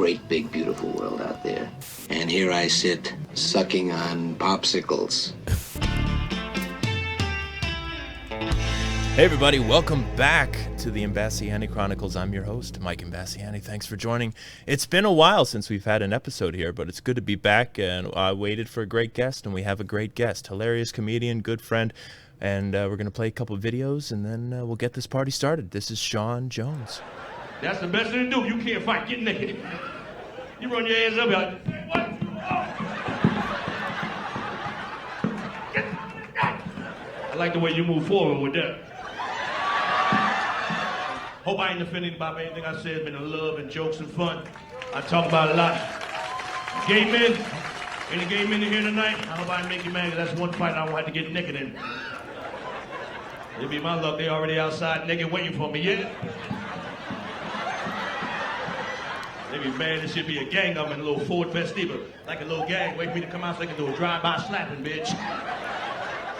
great, big, beautiful world out there. And here I sit, sucking on popsicles. Hey everybody, welcome back to the Imbasciani Chronicles. I'm your host, Mike Imbasciani. Thanks for joining. It's been a while since we've had an episode here, but it's good to be back, and I waited for a great guest, and we have a great guest. Hilarious comedian, good friend, and we're going to play a couple of videos, and then we'll get this party started. This is Shaun Jones. That's the best thing to do. You can't fight. Get naked. You run your ass up like, what? I like the way you move forward with that. Hope I ain't offended anybody by anything I said. It's been a love and jokes and fun. I talk about a lot. Gay men, any gay men in here tonight? I hope I ain't make you mad, 'cause that's one fight I won't have to get naked in. It'll be my luck. They already outside naked waiting for me, yeah? They be mad. This should be a gang of them in a little Ford Festiva. Like a little gang. Wait for me to come out so I can do a drive-by slapping, bitch.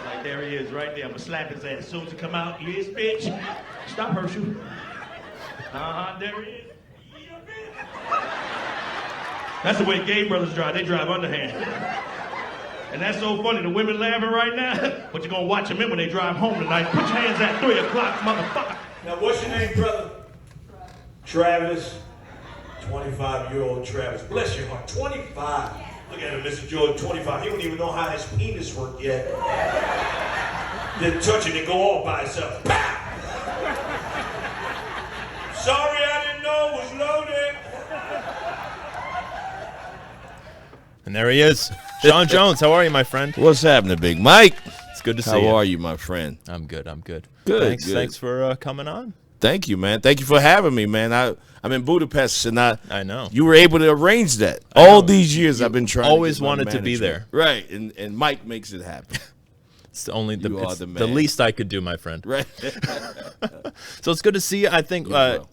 Like, there he is right there. I'm gonna slap his ass. As soon as he come out, yes, bitch. Stop, Herschel. There he is. That's the way gay brothers drive. They drive underhand. And that's so funny. The women laughing right now. But you're gonna watch them in when they drive home tonight. Put your hands at 3 o'clock, motherfucker. Now, what's your name, brother? Travis. 25-year-old Travis. Bless your heart. 25. Look at him, Mr. Jordan. 25. He don't even know how his penis worked yet. Didn't touch it and go all by itself. Pow! Sorry, I didn't know it was loaded. And there he is. Shaun Jones, how are you, my friend? What's happening, Big Mike? It's good to see you. How are you, my friend? I'm good. Good. Thanks for coming on. Thank you, man. Thank you for having me, man. I'm in Budapest, and I know. You were able to arrange that. All these years I've been trying always to get wanted to be there. Right, and Mike makes it happen. It's the only the man. least I could do, my friend. Right. So it's good to see you. I think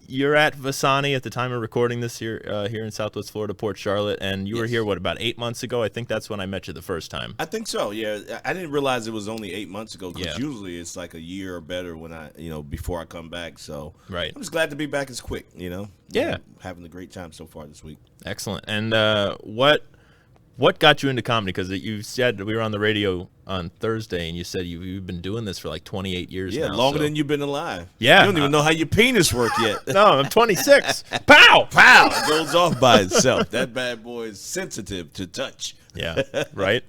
you're at Imbasciani at the time of recording this here in Southwest Florida, Port Charlotte, and you were here, about 8 months ago? I think that's when I met you the first time. I think so, yeah. I didn't realize it was only 8 months ago, because usually it's like a year or better when before I come back. So right. I'm just glad to be back as quick, Yeah. Having a great time so far this week. Excellent. And what got you into comedy? Because you said we were on the radio on Thursday, and you said you've been doing this for like 28 years now. Yeah, longer than you've been alive. Yeah. You don't even know how your penis works yet. No, I'm 26. Pow! Pow! It goes off by itself. That bad boy is sensitive to touch. Yeah, right?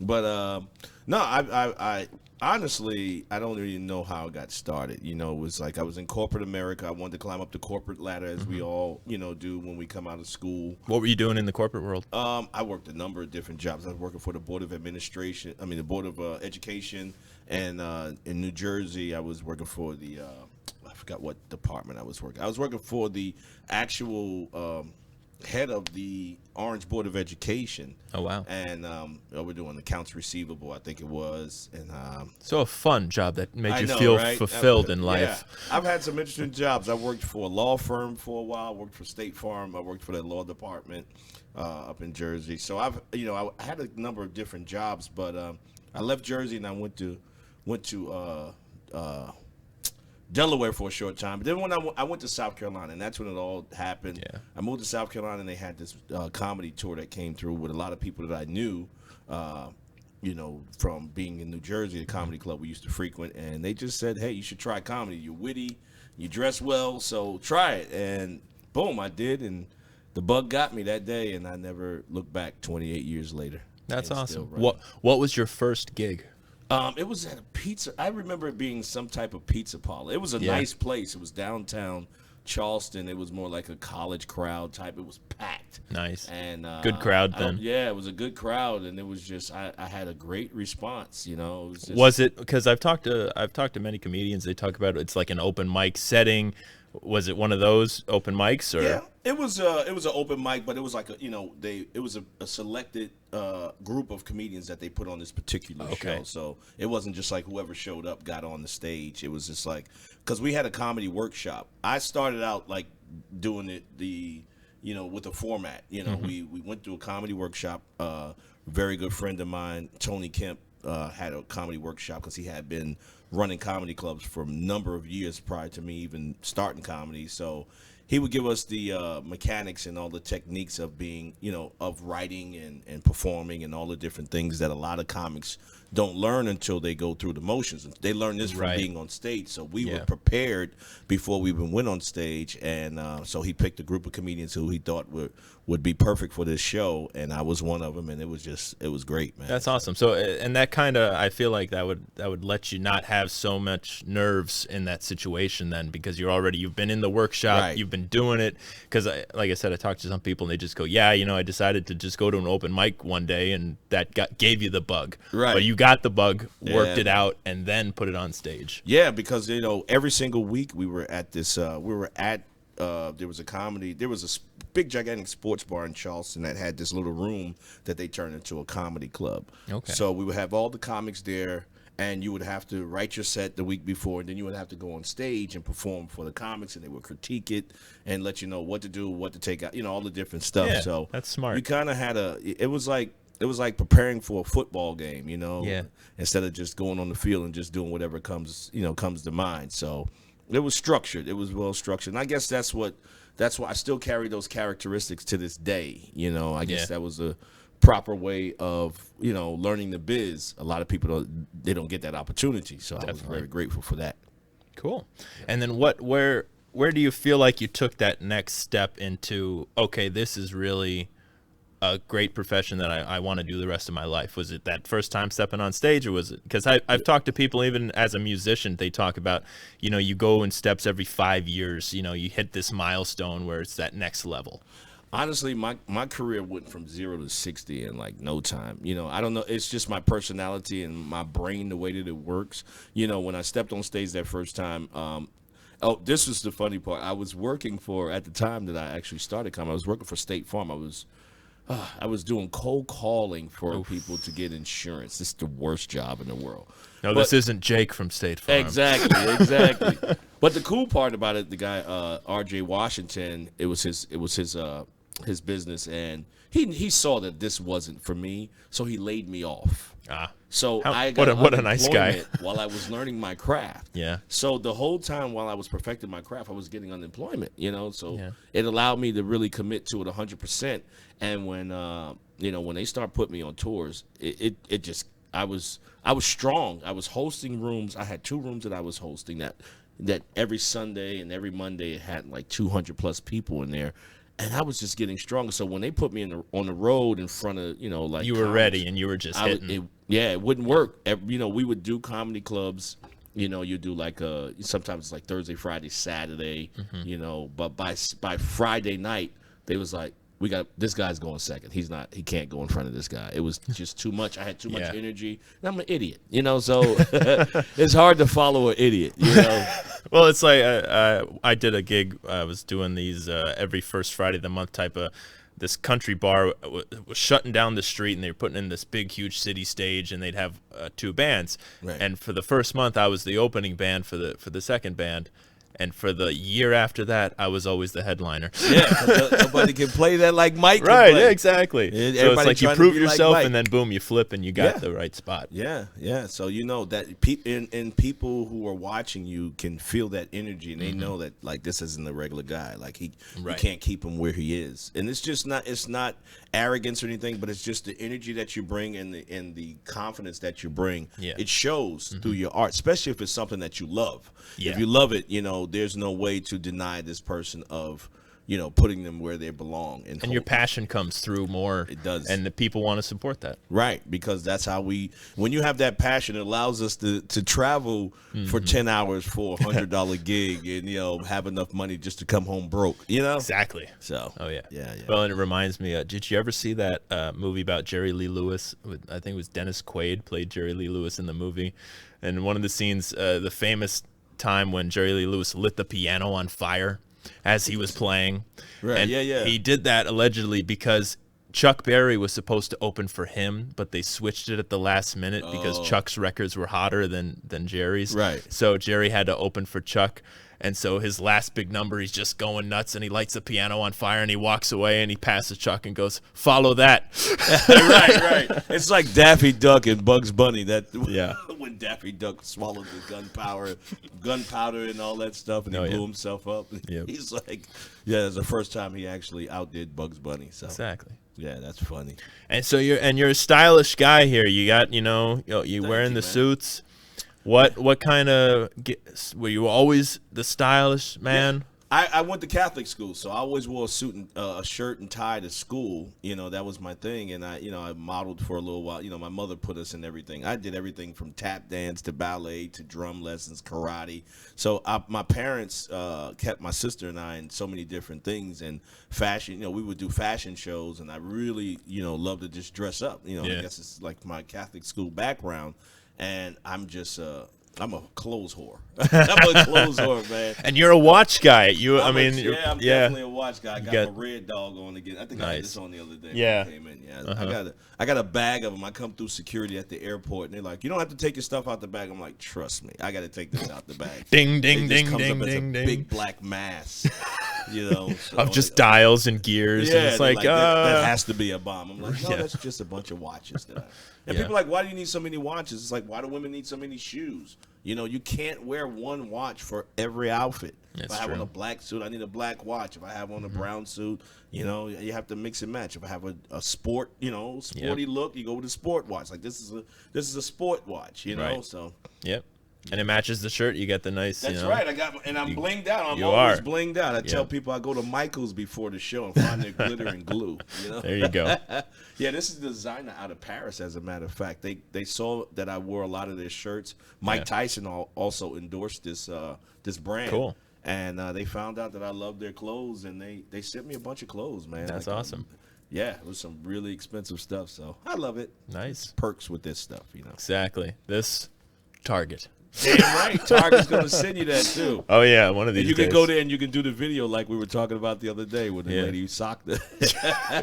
But, no, I honestly, I don't even know how it got started. It was like I was in corporate America. I wanted to climb up the corporate ladder, as we all, do when we come out of school. What were you doing in the corporate world? I worked a number of different jobs. I was working for the Board of the Board of Education, and in New Jersey, I was working for I forgot what department I was working. I was working for the actual head of the Orange Board of Education. Oh, wow. And we're doing accounts receivable, I think it was. And so a fun job that made you feel fulfilled in life. Yeah. I've had some interesting jobs. I worked for a law firm for a while. I worked for State Farm. I worked for the law department up in Jersey. So I had a number of different jobs, but I left Jersey and I went to Delaware for a short time. But then when I went to South Carolina, and that's when it all happened. Yeah. I moved to South Carolina, and they had this comedy tour that came through with a lot of people that I knew, from being in New Jersey, the comedy club we used to frequent. And they just said, hey, you should try comedy. You're witty, you dress well, so try it. And boom, I did. And the bug got me that day, and I never looked back 28 years later. That's awesome. What was your first gig? It was at a pizza. I remember it being some type of pizza parlor. It was a nice place. It was downtown Charleston. It was more like a college crowd type. It was packed. Nice. And good crowd then. It was a good crowd, and it was just I had a great response. Was it because I've talked to many comedians. They talk about it's like an open mic setting. Was it one of those open mics, or? Yeah, it was an open mic, but it was like it was a selected group of comedians that they put on this particular show. So it wasn't just like whoever showed up got on the stage. It was just like, because we had a comedy workshop. I started out like doing it with a format. We went to a comedy workshop. Very good friend of mine, Tony Kemp, had a comedy workshop because he had been running comedy clubs for a number of years prior to me even starting comedy. So he would give us the mechanics and all the techniques of being, of writing and performing and all the different things that a lot of comics don't learn until they go through the motions. They learn this from being on stage. So we were prepared before we even went on stage. And so he picked a group of comedians who he thought would be perfect for this show. And I was one of them. And it was great, man. That's awesome. So, and that kind of, I feel like that would let you not have so much nerves in that situation then, because you've been in the workshop, you've been doing it. Because like I said, I talked to some people and they just go, I decided to just go to an open mic one day and that gave you the bug. Right. But you got the bug, worked it out, and then put it on stage. Yeah, because every single week we were at this. There was a big gigantic sports bar in Charleston that had this little room that they turned into a comedy club. Okay. So we would have all the comics there, and you would have to write your set the week before, and then you would have to go on stage and perform for the comics, and they would critique it and let you know what to do, what to take out, all the different stuff. Yeah, so that's smart. We kind of had it was like preparing for a football game, instead of just going on the field and just doing whatever comes to mind. So it was structured. It was well structured. And I guess that's why I still carry those characteristics to this day. I guess that was a proper way of, learning the biz. A lot of people don't get that opportunity. So I was very grateful for that. Cool. And then where do you feel like you took that next step into, okay, this is really a great profession that I want to do the rest of my life? Was it that first time stepping on stage, or was it, because I've talked to people, even as a musician, they talk about, you go in steps every 5 years, you hit this milestone where it's that next level. Honestly, my career went from 0 to 60 in like no time. I don't know. It's just my personality and my brain, the way that it works. When I stepped on stage that first time, this was the funny part. I was working at the time that I actually started comedy, I was working for State Farm. I was doing cold calling for people to get insurance. This is the worst job in the world. No, this isn't Jake from State Farm. Exactly. But the cool part about it, the guy R.J. Washington, it was his business, and he saw that this wasn't for me, so he laid me off. So I got what a nice guy. while I was learning my craft. Yeah. So the whole time while I was perfecting my craft, I was getting unemployment. So it allowed me to really commit to it 100%. And when when they start putting me on tours, it just I was strong. I was hosting rooms. I had 2 rooms that I was hosting that every Sunday and every Monday it had like 200 plus people in there. And I was just getting stronger. So when they put me on the road in front of, like you were ready and you were just hitting. It wouldn't work. We would do comedy clubs. You do like sometimes it's like Thursday, Friday, Saturday. But by Friday night, they was like, this guy's going second. He can't go in front of this guy. It was just too much. I had too much energy. And I'm an idiot, so it's hard to follow an idiot, Well, it's like I did a gig. I was doing these every first Friday of the month type of. This country bar was shutting down the street, and they were putting in this big, huge city stage, and they'd have 2 bands. Right. And for the first month, I was the opening band for the second band. And for the year after that, I was always the headliner. Yeah, nobody can play that like Mike. Right, yeah, exactly. So it's like you prove yourself, like and then boom, you flip, and you got the right spot. Yeah. So that and people who are watching you can feel that energy, and they know that like this isn't a regular guy. Like you can't keep him where he is. And it's not arrogance or anything, but it's just the energy that you bring and the confidence that you bring. Yeah. It shows through your art, especially if it's something that you love. Yeah. If you love it, there's no way to deny this person of, putting them where they belong. And your passion comes through more. It does. And the people want to support that. Right, because that's how when you have that passion, it allows us to travel for 10 hours for a $100 gig and, have enough money just to come home broke, Exactly. So. Oh, yeah. Yeah. Well, and it reminds me, did you ever see that movie about Jerry Lee Lewis? I think it was Dennis Quaid played Jerry Lee Lewis in the movie. And one of the scenes, the famous time when Jerry Lee Lewis lit the piano on fire as he was playing. Right. And yeah. he did that allegedly because Chuck Berry was supposed to open for him, but they switched it at the last minute because Chuck's records were hotter than Jerry's. Right. So Jerry had to open for Chuck. And so his last big number, he's just going nuts, and he lights the piano on fire, and he walks away, and he passes Chuck and goes, "Follow that." Right. It's like Daffy Duck and Bugs Bunny. Yeah. When Daffy Duck swallowed the gunpowder and all that stuff, and he blew himself up. Yep. He's like, yeah, it's the first time he actually outdid Bugs Bunny. So Exactly. yeah, that's funny. And so you're a stylish guy here. You got, you wearing the man. suits. What kind of were you always the stylish man? I went to Catholic school, so I always wore a suit and a shirt and tie to school. That was my thing, and I modeled for a little while. My mother put us in everything. I did everything from tap dance to ballet to drum lessons, karate. So my parents kept my sister and I in so many different things, and fashion. We would do fashion shows, and I really love to just dress up. I guess it's like my Catholic school background. And I'm just I'm a clothes whore. I'm a clothes whore, man. And you're a watch guy. I'm definitely a watch guy. I got my red dog on again. I think I had this on the other day. Yeah. When I came in. Yeah. I got a bag of them. I come through security at the airport, and they're like, "You don't have to take your stuff out the bag." I'm like, "Trust me, I got to take this out the bag." Ding, ding, it ding, just comes ding, up as ding, a ding. big black mass. Of just dials and gears. Yeah, and it's like that has to be a bomb. I'm like, no, that's just a bunch of watches. And people are like, why do you need so many watches? It's like, why do women need so many shoes? You can't wear one watch for every outfit. If I have on a black suit, I need a black watch. If I have on a brown suit, you have to mix and match. If I have a sport, sporty look, you go with a sport watch. Like this is a sport watch, Right. So. Yep. And it matches the shirt. You got the nice. That's right. I'm blinged out. I'm you always are. blinged out. I tell people I go to Michael's before the show and find their glitter and glue. There you go. Yeah, this is a designer out of Paris. As a matter of fact, they saw that I wore a lot of their shirts. Mike Tyson also endorsed this brand. Cool. And they found out that I loved their clothes, and they sent me a bunch of clothes, man. That's awesome. Yeah, it was some really expensive stuff, so I love it. Nice perks with this stuff, Exactly. This Target. Damn right. Target's going to send you that, too. Oh, yeah, one of these days. You can days. go there and you can do the video like we were talking about the other day with the lady who socked it.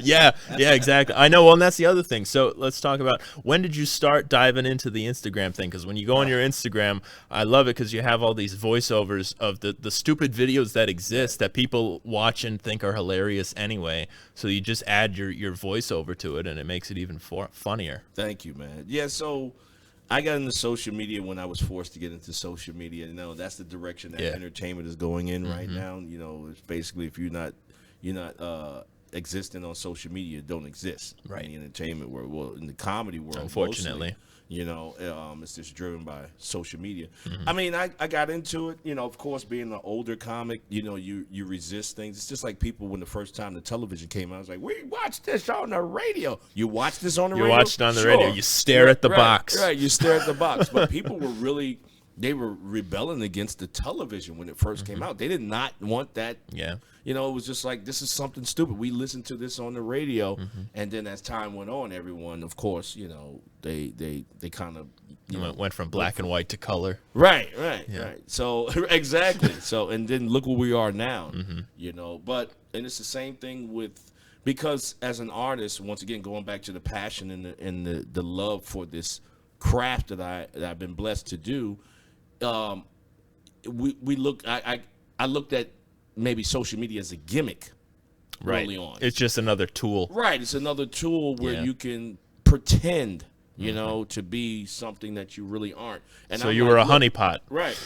yeah, exactly. I know. Well, and that's the other thing. So let's talk about, when did you start diving into the Instagram thing? Because when you go on your Instagram, I love it because you have all these voiceovers of the stupid videos that exist that people watch and think are hilarious anyway. So you just add your voiceover to it, and it makes it even funnier. Thank you, man. Yeah, so I got into social media when I was forced to get into social media. That's the direction that entertainment is going in right now. It's basically if you're not existing on social media, don't exist. Right. In the entertainment world, well, in the comedy world, unfortunately. Mostly, it's just driven by social media. I mean, I got into it, of course, being an older comic, you resist things. It's just like people when the first time the television came out, I was like, we watched this on the radio. You watched this on the radio? You watched it on the radio. You stare at the box. Right, you stare at the box. But people were really, they were rebelling against the television when it first came out. They did not want that. Yeah. It was just like, this is something stupid. We listened to this on the radio, and then as time went on, everyone, of course, they kind of went from black and white to color. Right. So exactly. So and then look where we are now. But and it's the same thing because as an artist, once again, going back to the passion and the love for this craft that I've been blessed to do, I looked at maybe social media as a gimmick early on. It's just another tool. Right. It's another tool where you can pretend, to be something that you really aren't. And so you were a honeypot. Right.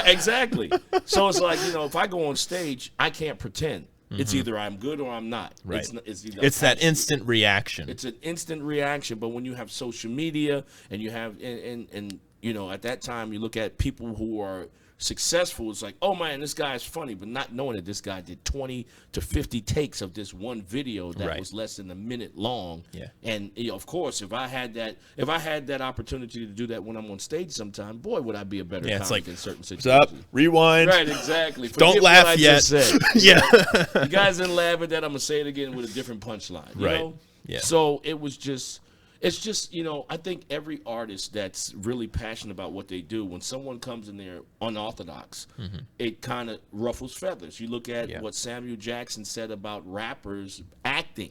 Exactly. So it's like, if I go on stage, I can't pretend. It's either I'm good or I'm not. Right. It's that instant reaction. It's an instant reaction. But when you have social media and you have, and at that time you look at people who are successful, it's like, oh man, this guy is funny, but not knowing that this guy did 20 to 50 takes of this one video that was less than a minute long. Yeah. And of course, if I had that opportunity to do that when I'm on stage sometime, boy, would I be a better comic in certain situations. Stop, rewind. Right, exactly. Don't laugh yet. Yeah. You guys didn't laugh at that. I'm gonna say it again with a different punchline. You know? Yeah. So it was just It's just, you know, I think every artist that's really passionate about what they do, when someone comes in there unorthodox, it kind of ruffles feathers. You look at what Samuel Jackson said about rappers acting.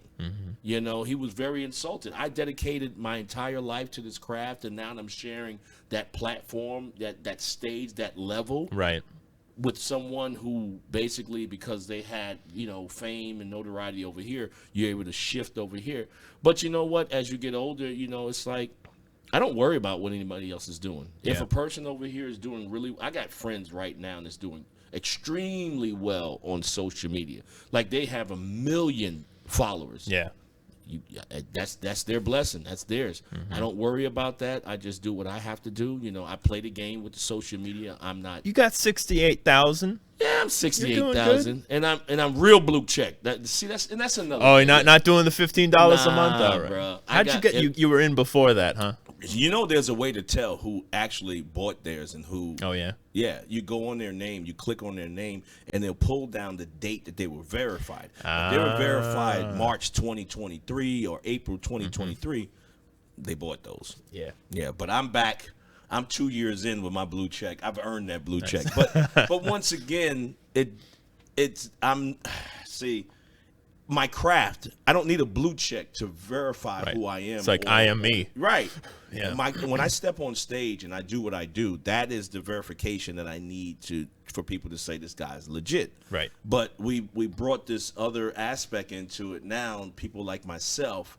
You know, he was very insulted. I dedicated my entire life to this craft, and now I'm sharing that platform, that stage, that level. Right. With someone who basically, because they had, you know, fame and notoriety over here, you're able to shift over here. But you know what? As you get older, you know, it's like, I don't worry about what anybody else is doing. If a person over here is doing really, I got friends right now that's doing extremely well on social media. Like, they have 1 million followers. Yeah. That's their blessing. That's theirs. I don't worry about that. I just do what I have to do. You know, I play the game with the social media. I'm not. You got 68,000. Yeah, I'm 68,000, and I'm real blue check. That's another. Oh, you're not doing the $15 a month, all right? Bro. How'd you get? You were in before that, huh? You know, there's a way to tell who actually bought theirs and who. Oh yeah. Yeah, you go on their name, you click on their name, and they'll pull down the date that they were verified. If they were verified March 2023 or April 2023, they bought those. Yeah. Yeah, but I'm back. I'm 2 years in with my blue check. I've earned that blue check. But once again, see, my craft, I don't need a blue check to verify who I am. It's like, I am me. Right. Yeah. When I step on stage and I do what I do, that is the verification that I need for people to say this guy's legit. Right. But we brought this other aspect into it now, and people like myself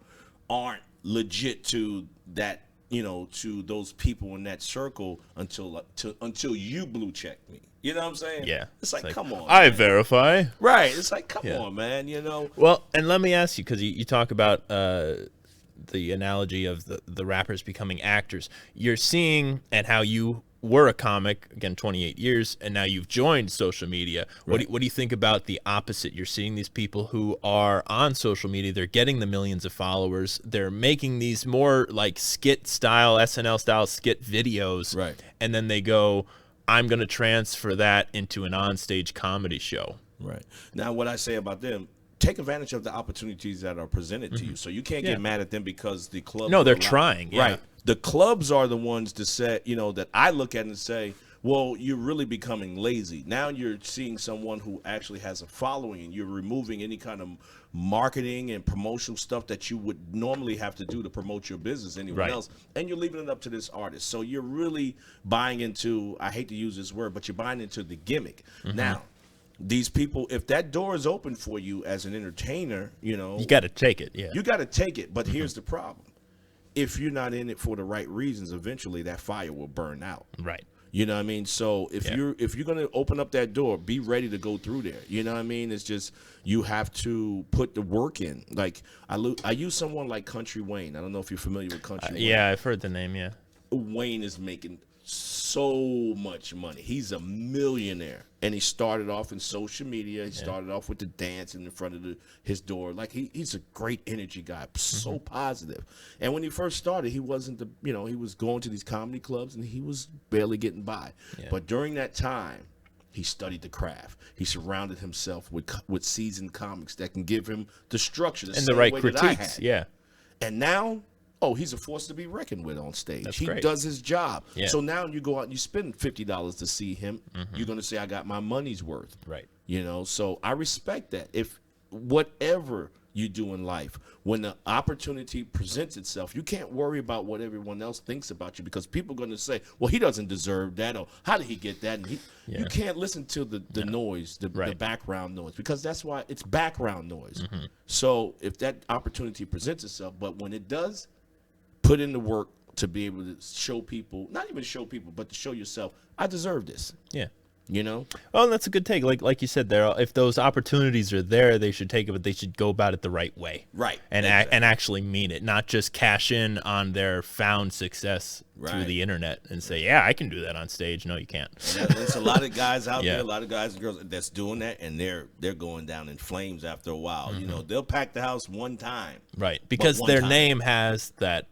aren't legit to that, you know, to those people in that circle until you blue check me. You know what I'm saying? Yeah. It's like, come on. I verify. Right. It's like, come on, man. You know. Well, and let me ask you, because you talk about the analogy of the rappers becoming actors. You're seeing, and how you were a comic, again, 28 years, and now you've joined social media. Right. What do you think about the opposite? You're seeing these people who are on social media, they're getting the millions of followers, they're making these more like skit style, SNL style skit videos, right? And then they go, I'm going to transfer that into an onstage comedy show. Right. Now, what I say about them, take advantage of the opportunities that are presented to you. So you can't get mad at them because the clubs. No, they're trying. Right. The clubs are the ones to say, you know, that I look at and say, well, you're really becoming lazy. Now you're seeing someone who actually has a following, and you're removing any kind of marketing and promotional stuff that you would normally have to do to promote your business, anyone else, and you're leaving it up to this artist. So you're really buying into, I hate to use this word, but you're buying into the gimmick. Now, these people, if that door is open for you as an entertainer, you know, you got to take it. Yeah, you got to take it. But here's the problem: if you're not in it for the right reasons, eventually that fire will burn out. Right. You know what I mean? So if you're gonna open up that door, be ready to go through there. You know what I mean? It's just, you have to put the work in. Like I use someone like Country Wayne. I don't know if you're familiar with Country Wayne. Yeah, I've heard the name. Yeah. Wayne is making so much money. He's a millionaire, and he started off in social media. He started off with the dancing in front of his door. Like he's a great energy guy, so positive. And when he first started, he wasn't he was going to these comedy clubs and he was barely getting by. Yeah. But during that time, he studied the craft. He surrounded himself with seasoned comics that can give him the structure and the right critiques. Yeah. And now, he's a force to be reckoned with on stage. That's he great. does his job. Yeah. So now you go out and you spend $50 to see him. You're going to say, I got my money's worth. Right. You know, so I respect that. If whatever you do in life, when the opportunity presents itself, you can't worry about what everyone else thinks about you, because people are going to say, well, he doesn't deserve that, or how did he get that? And you can't listen to the noise, the background noise, because that's why it's background noise. So if that opportunity presents itself, but when it does, put in the work to be able to show people, not even show people, but to show yourself, I deserve this. Yeah. You know? Well, that's a good take. Like you said there, if those opportunities are there, they should take it, but they should go about it the right way. Right. And and actually mean it, not just cash in on their found success through the internet and say, yeah, I can do that on stage. No, you can't. There's a lot of guys out there, a lot of guys and girls that's doing that, and they're going down in flames after a while. You know, they'll pack the house one time. Right. Because their name has that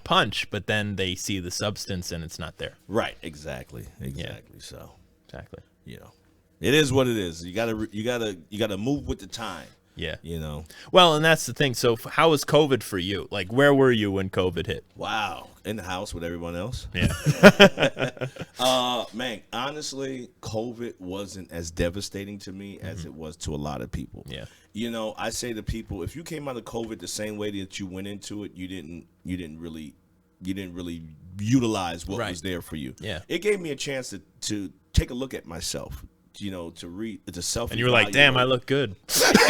punch, but then they see the substance and it's not there. Right. Exactly. Yeah. So exactly. You know, it is what it is. You gotta move with the time. Yeah. You know. Well, and that's the thing. So how was COVID for you? Like, where were you when COVID hit? Wow. In the house with everyone else. Yeah. Man, honestly, COVID wasn't as devastating to me as it was to a lot of people. Yeah. You know, I say to people, if you came out of COVID the same way that you went into it, you didn't really utilize what was there for you. Yeah. It gave me a chance to take a look at myself. You know, to self. And you were like, damn, I look good.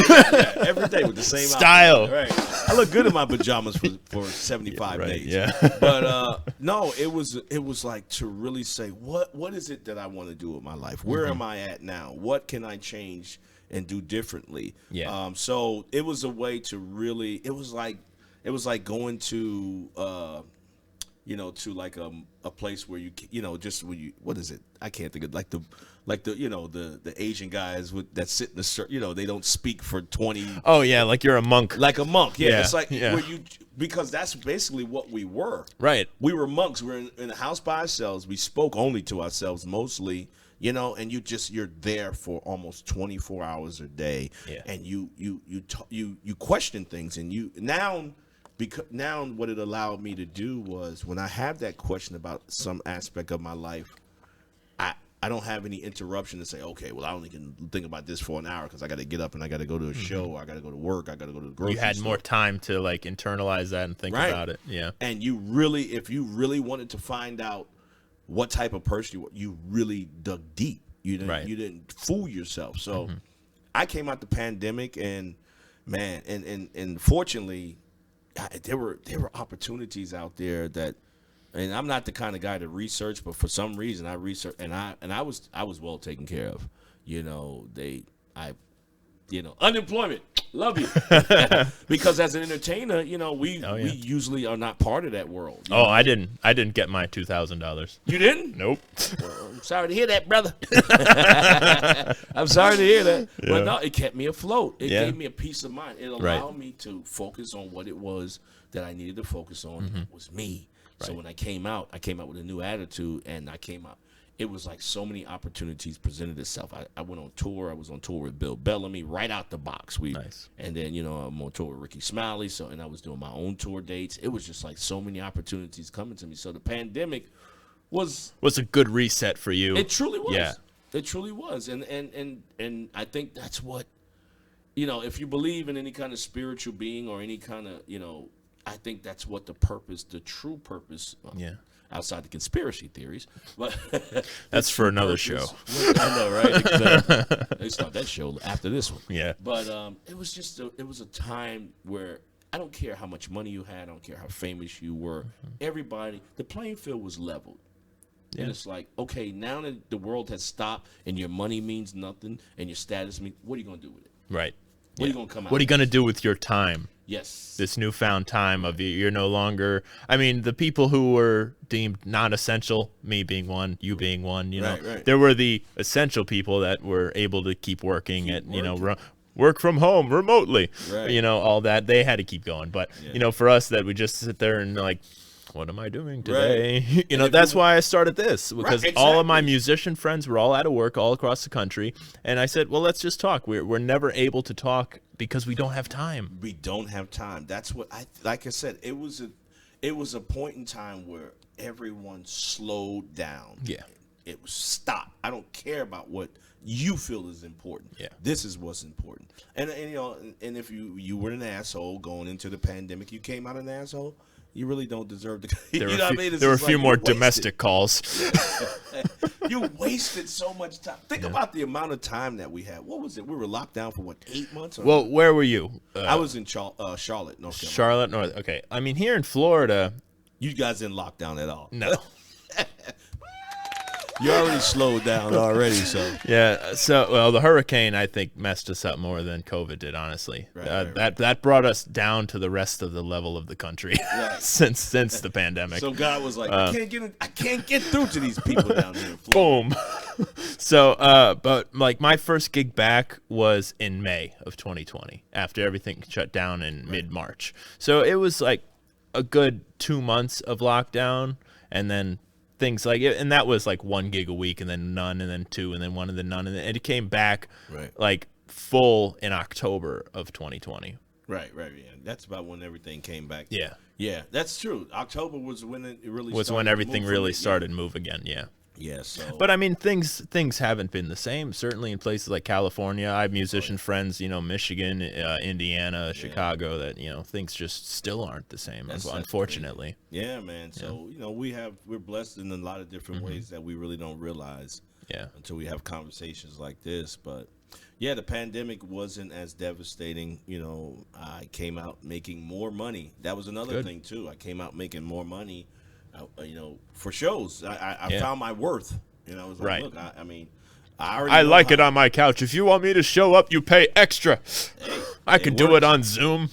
Yeah, every day with the same style. Outfit, right. I look good in my pajamas for 75 days. Yeah. But no, it was like to really say, what is it that I want to do with my life? Where am I at now? What can I change and do differently? Yeah. So it was a way to really. It was like going to. You know, to like a place where just when you, what is it? I can't think of like the the Asian guys that sit in the they don't speak for 20. Oh yeah, like you're a monk. Like a monk, yeah. Yeah, It's like yeah. where because that's basically what we were. Right. We were monks. We were in a house by ourselves. We spoke only to ourselves mostly. You know, and you're there for almost 24 hours a day. Yeah. And you question things, and because now what it allowed me to do was when I have that question about some aspect of my life, I don't have any interruption to say, okay, well, I only can think about this for an hour because I got to get up and I got to go to a show, or I got to go to work, I got to go to the grocery store. You had more time to like internalize that and think about it. Yeah. And if you really wanted to find out what type of person you really dug deep. You didn't fool yourself. So I came out the pandemic, and man, and fortunately, there were opportunities out there that, and I'm not the kind of guy to research, but for some reason I researched, and I was well taken care of. You know, unemployment, love you, because as an entertainer, we usually are not part of that world. Oh, I didn't get my $2,000. You didn't? Nope. Well, I'm sorry to hear that, brother. I'm sorry to hear that. Yeah. But no, it kept me afloat. It gave me a peace of mind. It allowed me to focus on what it was that I needed to focus on. It was me. Right. So when I came out with a new attitude, and it was like so many opportunities presented itself. I went on tour. I was on tour with Bill Bellamy right out the box. Nice. And then, I'm on tour with Ricky Smiley. And I was doing my own tour dates. It was just like so many opportunities coming to me. So the pandemic was a good reset for you. It truly was. Yeah. It truly was. And I think that's what, if you believe in any kind of spiritual being or any kind of, I think that's what the true purpose, outside the conspiracy theories, but that's for another show. I know, right? Exactly. They start that show after this one. Yeah. But it was a time where I don't care how much money you had, I don't care how famous you were. Everybody, the playing field was leveled. Yeah. And it's like, okay, now that the world has stopped and your money means nothing and your status means, what are you going to do with it? Right. What are you going to come out? What are you going to do with your time? Yes. This newfound time of you're no longer, I mean, the people who were deemed non-essential, me being one, you being one, right. There were the essential people that were able to keep working work from home remotely, right. All that. They had to keep going. But, for us that we just sit there and like, what am I doing today? Right. That's why I started this, because right, all of my musician friends were all out of work all across the country. And I said, well, let's just talk. We're never able to talk because we don't have time. We don't have time. That's what like I said, it was a point in time where everyone slowed down. Yeah. It was stop. I don't care about what you feel is important. Yeah. This is what's important. And if you were an asshole going into the pandemic, you came out an asshole, you really don't deserve to. There were a few more domestic calls. You wasted so much time. Think about the amount of time that we had. What was it? We were locked down for 8 months? Well, where were you? I was in Charlotte, North Carolina. Charlotte, North. Okay. I mean, here in Florida, you guys didn't lock down at all. No. You already slowed down already, so. Yeah, the hurricane, I think, messed us up more than COVID did, honestly. Right. That brought us down to the rest of the level of the country since the pandemic. So God was like, I can't get through to these people down here in Florida. Boom. So, but like my first gig back was in May of 2020, after everything shut down in mid-March. So it was like a good 2 months of lockdown, and then things like it, and that was like 1 gig a week, and then none, and then 2, and then 1, and then none, and then it came back like full in October of 2020. Right, yeah. That's about when everything came back. Yeah. Yeah, that's true. October was when it really Was started when to everything move really for me. started to move again, yeah. Yeah, so. But I mean, things haven't been the same. Certainly in places like California, I have musician friends, Michigan, Indiana, Chicago. That things just still aren't the same, That's unfortunately. Yeah, man. So we're blessed in a lot of different ways that we really don't realize. Yeah. Until we have conversations like this, but. Yeah, the pandemic wasn't as devastating. I came out making more money. That was another thing too. I came out making more money. For shows. I found my worth. I was like, look, I mean, I already know like it on my couch. If you want me to show up, you pay extra. Hey, I can do it on Zoom.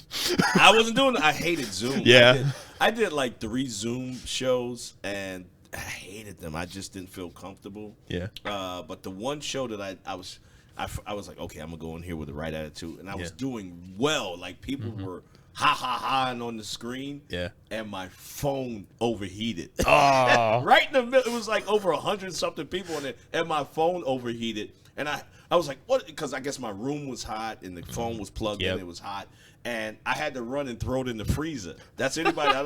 I wasn't doing it. I hated Zoom. Yeah. I did like 3 Zoom shows, and I hated them. I just didn't feel comfortable. Yeah. But the one show that I was like, okay, I'm going to go in here with the right attitude. And I was doing well. Like, people were ha-ha-haing on the screen. Yeah. And my phone overheated. Oh. Right in the middle. It was like over 100-something people in it. And my phone overheated. And I was like, what? Because I guess my room was hot and the phone was plugged in. It was hot. And I had to run and throw it in the freezer. That's anybody. I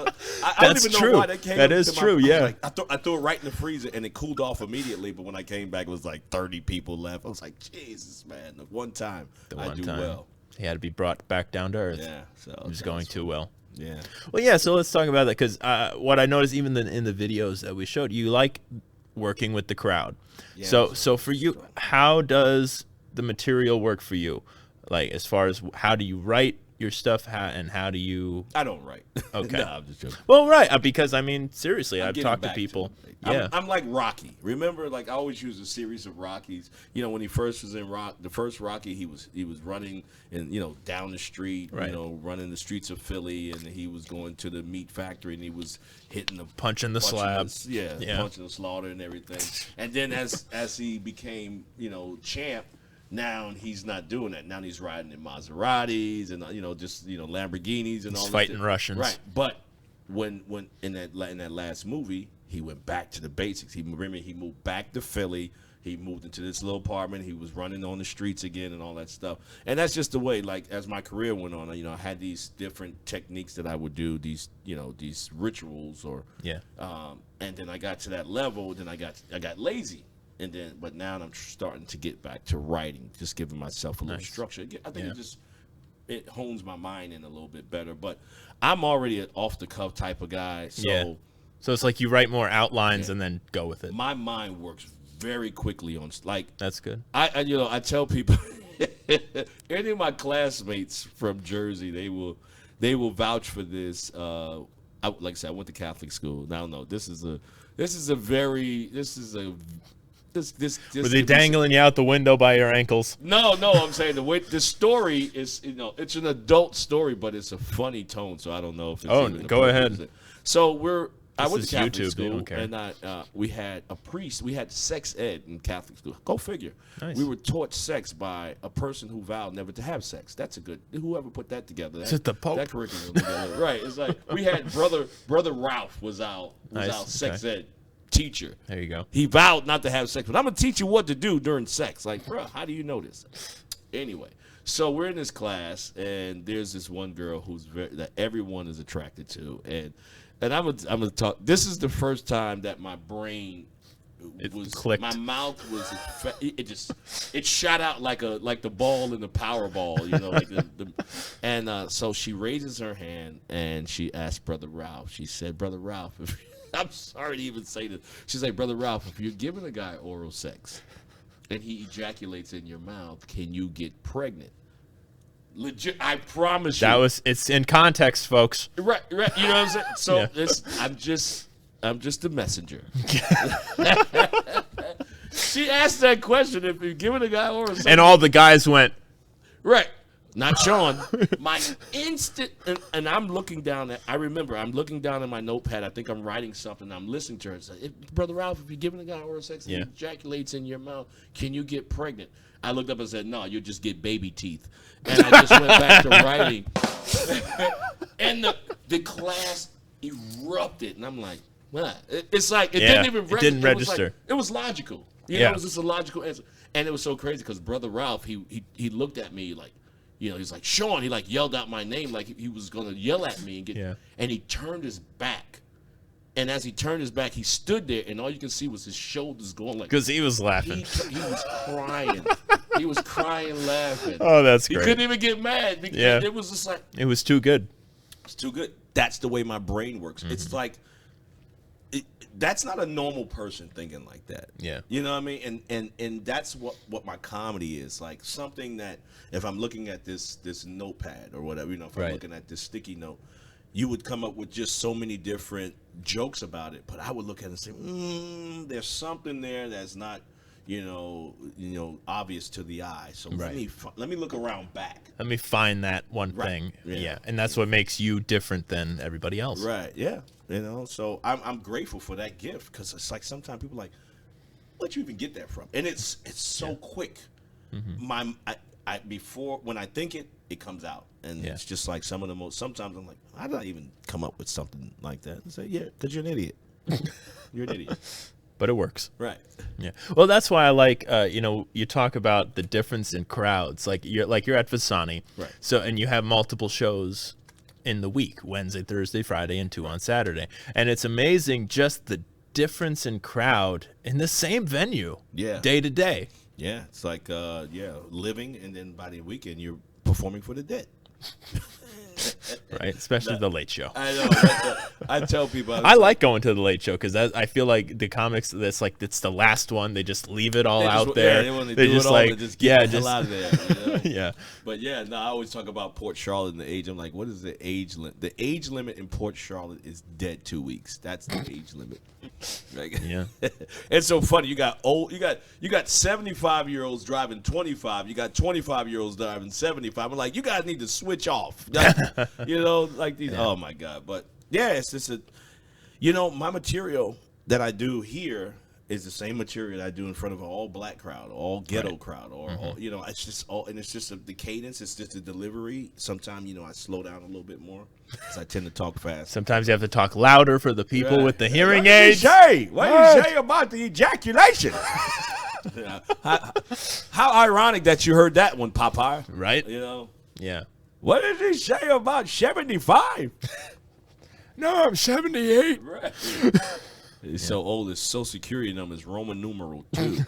don't even know why that came. That is true. Yeah. I threw it right in the freezer and it cooled off immediately. But when I came back, it was like 30 people left. I was like, Jesus, man. The one time I do well. He had to be brought back down to earth. Yeah. So it was going too well. Yeah. Well, yeah. So let's talk about that because what I noticed even in the videos that we showed, you like working with the crowd. Yeah, so for you, how does the material work for you? Like as far as how do you write your stuff, and how do you? I don't write. Okay. No, I'm just joking. Well, right, because I mean, seriously, I've talked to people. I'm like Rocky. Remember, like I always use a series of Rockies. When he first was in the first Rocky, he was running and down the street, right. Running the streets of Philly, and he was going to the meat factory, and he was hitting punching the slab, punching the slaughter and everything. And then as he became champ. Now he's not doing that. Now he's riding in Maseratis and Lamborghinis and all. He's fighting Russians, right? But when in that last movie, he went back to the basics. He moved back to Philly. He moved into this little apartment. He was running on the streets again and all that stuff. And that's just the way. Like as my career went on, I had these different techniques that I would do. These rituals or and then I got to that level. Then I got lazy. But now I'm starting to get back to writing, just giving myself a little structure. I think it hones my mind in a little bit better. But I'm already an off-the-cuff type of guy. So it's like you write more outlines and then go with it. My mind works very quickly on That's good. I tell people, any of my classmates from Jersey, they will vouch for this. Like I said, I went to Catholic school. Now, no, this is Were they dangling you out the window by your ankles? No, I'm saying the story is, it's an adult story, but it's a funny tone, so I don't know if it's even go ahead. So I went to Catholic YouTube, school, okay. and we had a priest. We had sex ed in Catholic school. Go figure. Nice. We were taught sex by a person who vowed never to have sex. That's a good. Whoever put that together? Is it the Pope? That curriculum together. Right. It's like we had brother Ralph was our sex ed teacher. There you go. He vowed not to have sex, but I'm gonna teach you what to do during sex. Like, bro, how do you know this? Anyway, so we're in this class, and there's this one girl that everyone is attracted to, and I'm gonna talk. This is the first time that my brain was clicked. My mouth was it shot out like the ball in the Powerball, so she raises her hand and she asked Brother Ralph. She said, "Brother Ralph, I'm sorry to even say this." She's like, "Brother Ralph, if you're giving a guy oral sex and he ejaculates in your mouth, can you get pregnant?" Legit, I promise you. It's in context, folks. Right. You know what I'm saying? So I'm just a messenger. She asked that question, if you're giving a guy oral sex. And all the guys went. Right. Not Shaun. My instant, and I'm looking down at, I remember, I'm looking down at my notepad. I think I'm writing something. I'm listening to her and say, "Brother Ralph, if you're giving a guy oral sex and he ejaculates in your mouth, can you get pregnant?" I looked up and said, "No, you'll just get baby teeth." And I just went back to writing. And the class erupted. And I'm like, what? It's like, it didn't even register. It didn't register. It was logical. You know, it was just a logical answer. And it was so crazy because Brother Ralph, he looked at me like, you know, he's like, Shaun. He like yelled out my name like he was gonna yell at me and get. And he turned his back. And as he turned his back, he stood there, and all you can see was his shoulders going like. Because he was laughing. He was crying. He was crying, laughing. Oh, that's great. He couldn't even get mad because it was just like. It was too good. It's too good. That's the way my brain works. It's like, that's not a normal person thinking like that. Yeah. You know what I mean? And that's what my comedy is. Like something that if I'm looking at this notepad or whatever, you know, if I'm looking at this sticky note, you would come up with just so many different jokes about it. But I would look at it and say, there's something there that's not, you know, obvious to the eye. So let me look around back. Let me find that one thing. Yeah. And that's what makes you different than everybody else. Right. Yeah. You know, so I'm grateful for that gift because it's like sometimes people are like, where'd you even get that from? And it's so quick. I before when I think it comes out, and it's just like some of the most. Sometimes I'm like, I don't even come up with something like that. And say, because you're an idiot. You're an idiot. But it works. Right. Yeah. Well, that's why I like, you know, you talk about the difference in crowds. Like you're at Imbasciani. Right. So, and you have multiple shows in the week, Wednesday, Thursday, Friday, and 2 on Saturday. And it's amazing just the difference in crowd in the same venue. Yeah. Day to day. Yeah. It's like, living, and then by the weekend, you're performing for the dead. Right, especially the Late Show. I know. I tell people. I like going to the Late Show because I feel like the comics that's like it's the last one. They just leave it all out there. Yeah, they just like get the hell out of there. You know? Yeah. But yeah, no, I always talk about Port Charlotte and the age. I'm like, what is the age limit? The age limit in Port Charlotte is dead 2 weeks. That's the age limit. Like, yeah. It's so funny. You got 75-year-olds driving 25. You got 25-year-olds driving 75. I'm like, you guys need to switch off. You know, like these. Yeah. Oh my God. But yeah, it's just my material that I do here is the same material that I do in front of an all black crowd, all ghetto crowd, or all, you know, it's just all, and it's just the cadence, it's just the delivery. Sometimes, you know, I slow down a little bit more because I tend to talk fast. Sometimes you have to talk louder for the people with the hearing aids. What do you say about the ejaculation? How ironic that you heard that one, Popeye. Right? You know? Yeah. What did he say about 75? No, I'm 78. Right. He's so old. His Social Security number is Roman numeral 2.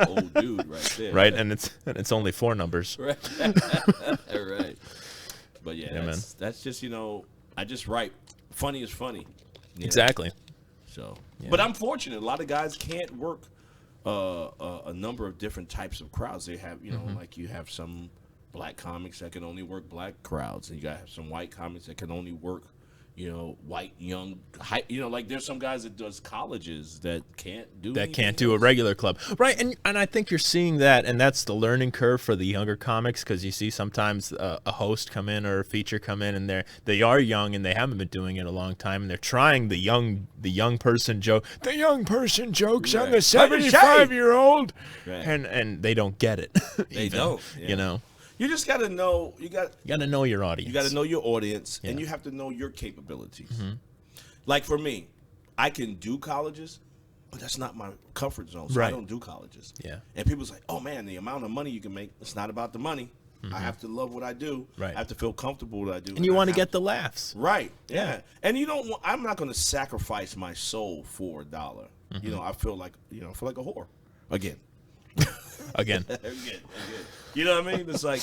Old dude right there. Right, and it's only 4 numbers. Right. Right. But yeah, that's just, you know, I just write. Funny is funny. Exactly. So, but I'm fortunate. A lot of guys can't work a number of different types of crowds. They have, you know, like you have some black comics that can only work black crowds, and you got to have some white comics that can only work, you know, white, young, you know, like there's some guys that does colleges that can't do a regular club. Right, and I think you're seeing that, and that's the learning curve for the younger comics, because you see sometimes a host come in or a feature come in, and they are young and they haven't been doing it a long time, and they're trying the young person joke. The young person jokes on the 75-year-old, and they don't get it. They don't. Yeah. You know. You just got to know. You got to know your audience. You got to know your audience, and you have to know your capabilities. Like for me, I can do colleges, but that's not my comfort zone. So I don't do colleges. Yeah. And people's like, "Oh man, the amount of money you can make. It's not about the money. I have to love what I do. Right. I have to feel comfortable with what I do. And you want to get the laughs. Right. Yeah. And you don't. I'm not going to sacrifice my soul for $1. You know, I feel like a whore again. Again. You know what I mean? It's like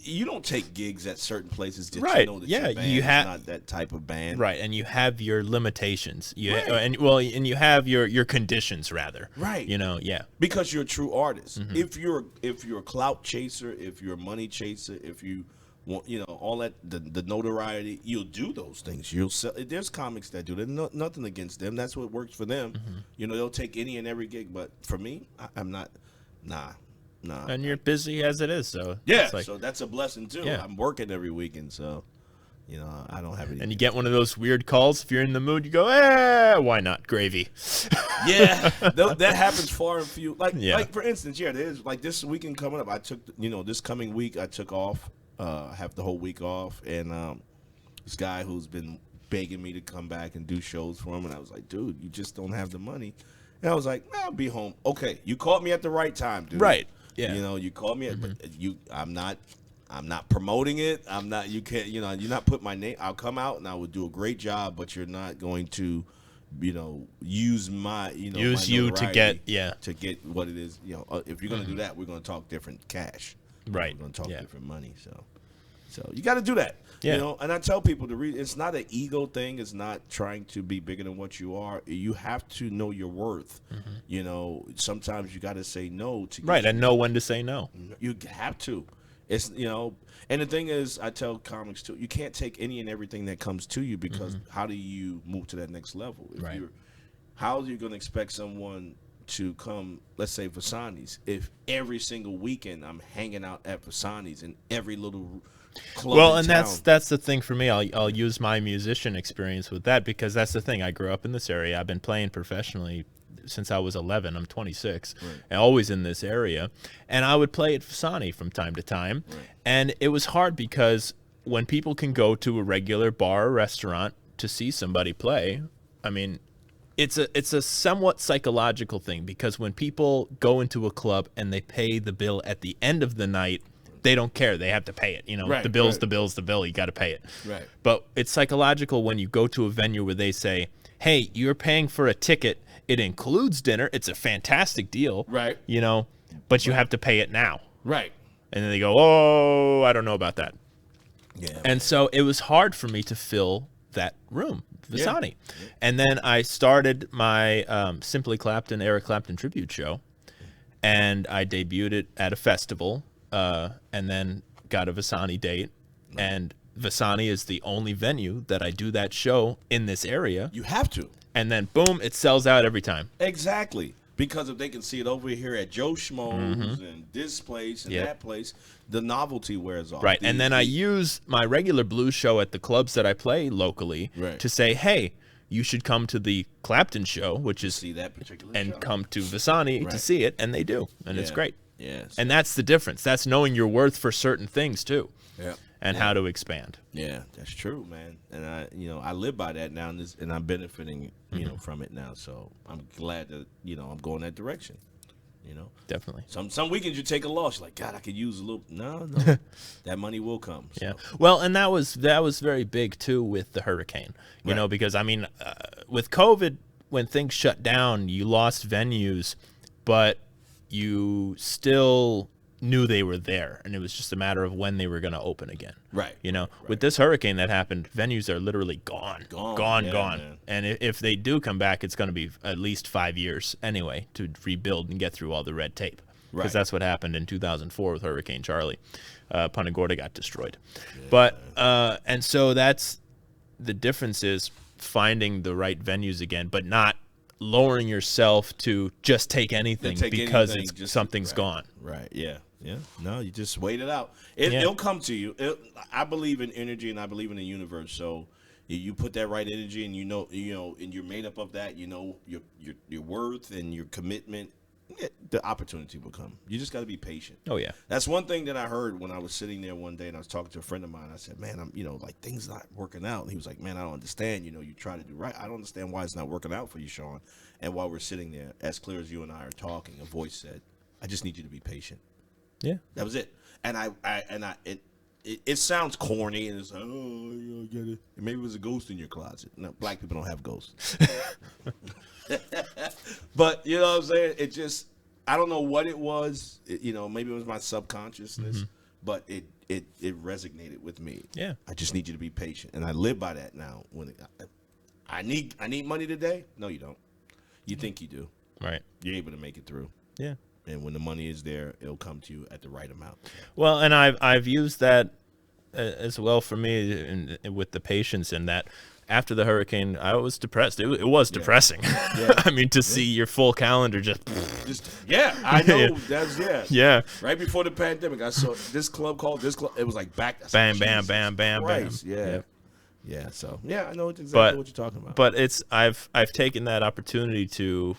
you don't take gigs at certain places that you know that your band is not that type of band. Right, and you have your limitations. And you have your conditions rather. Right. You know, Because you're a true artist. If you're a clout chaser, if you're a money chaser, if you want, you know, all that the notoriety, you'll do those things. You'll sell. There's comics that do that. Nothing against them. That's what works for them. You know, they'll take any and every gig. But for me, I'm not. Nah. And you're busy as it is, so so that's a blessing too. Yeah. I'm working every weekend, so you know I don't have any. And you get one of those weird calls if you're in the mood. You go, why not gravy? Yeah, that happens far and few. Like for instance, there's like this weekend coming up. I took this coming week I took off, have the whole week off, and this guy who's been begging me to come back and do shows for him, and I was like, dude, you just don't have the money. And I was like, I'll be home. Okay, you caught me at the right time, dude. Right. Yeah. You know, you called me, but I'm not promoting it. I'm not. You can't. You know, you're not putting my name. I'll come out and I will do a great job, but you're not going to, use my, use my you to get to get what it is. If you're gonna do that, we're gonna talk different cash. Right. We're gonna talk different money. So you got to do that. Yeah. And I tell people it's not an ego thing. It's not trying to be bigger than what you are. You have to know your worth. Sometimes you got to say no to right, and know when to say no. You have to. It's and the thing is, I tell comics too, you can't take any and everything that comes to you because how do you move to that next level? How are you going to expect someone to come, let's say Vasani's, if every single weekend I'm hanging out at Vasani's in every little club well, in and town? that's the thing for me. I'll use my musician experience with that because that's the thing. I grew up in this area. I've been playing professionally since I was 11. I'm 26, and always in this area. And I would play at Vasani from time to time, and it was hard because when people can go to a regular bar or restaurant to see somebody play, I mean, it's a somewhat psychological thing because when people go into a club and they pay the bill at the end of the night, they don't care. They have to pay it. The bill's the bill. You got to pay it. Right. But it's psychological when you go to a venue where they say, hey, you're paying for a ticket. It includes dinner. It's a fantastic deal. Right. But you have to pay it now. Right. And then they go, oh, I don't know about that. Yeah. And so it was hard for me to fill that room, Vasani. Yeah. And then I started my Simply Clapton, Eric Clapton tribute show. And I debuted it at a festival. And then got a Vasani date, and Vasani is the only venue that I do that show in this area. You have to. And then, boom, it sells out every time. Exactly. Because if they can see it over here at Joe Schmo's and this place and that place, the novelty wears off. Right. And then I use my regular blues show at the clubs that I play locally to say, hey, you should come to the Clapton show, which is see that particular and show. Come to Vasani to see it, and they do. And it's great. Yes. And that's the difference. That's knowing your worth for certain things too. Yeah. And how to expand. Yeah, that's true, man. And I live by that now, and I'm benefiting, from it now. So I'm glad that I'm going that direction. Definitely. Some weekends you take a loss, you're like, God, I could use a little. No, that money will come. So. Yeah. Well, and that was very big too with the hurricane. You know, because I mean, with COVID, when things shut down, you lost venues, but you still knew they were there, and it was just a matter of when they were going to open again. Right. With this hurricane that happened, venues are literally gone. Man. And if they do come back, it's going to be at least 5 years anyway to rebuild and get through all the red tape. Because that's what happened in 2004 with Hurricane Charlie. Punta Gorda got destroyed. Yeah. But and so that's the difference is finding the right venues again, but not lowering yourself to just take anything because something's gone. Right. Yeah. Yeah. No, you just wait it out. It'll come to you. I believe in energy and I believe in the universe. So you put that right energy and and you're made up of that, your worth and your commitment, the opportunity will come. You just got to be patient. Oh yeah. That's one thing that I heard when I was sitting there one day and I was talking to a friend of mine. I said, man, I'm, like things not working out. And he was like, man, I don't understand. You try to do right. I don't understand why it's not working out for you, Shaun. And while we're sitting there, as clear as you and I are talking, a voice said, I just need you to be patient. Yeah. That was it. And it sounds corny and it's like, oh, get it. Maybe it was a ghost in your closet. No, black people don't have ghosts. But you know what I'm saying? It just, I don't know what it was. Maybe it was my subconsciousness, but it resonated with me. Yeah. I just need you to be patient, and I live by that now. When I need money today, no, you don't. You think you do. Right. You're able to make it through. Yeah. And when the money is there, it'll come to you at the right amount. Well, and I've used that as well for me with the patience in that. After the hurricane, I was depressed. It was depressing. Yeah. I mean, to see your full calendar just I know. That's Yeah. Right before the pandemic, I saw this club called this club. It was like back. Bam, bam, bam, bam, bam. Yeah. Yep. Yeah. So I know exactly what you're talking about. But I've taken that opportunity to,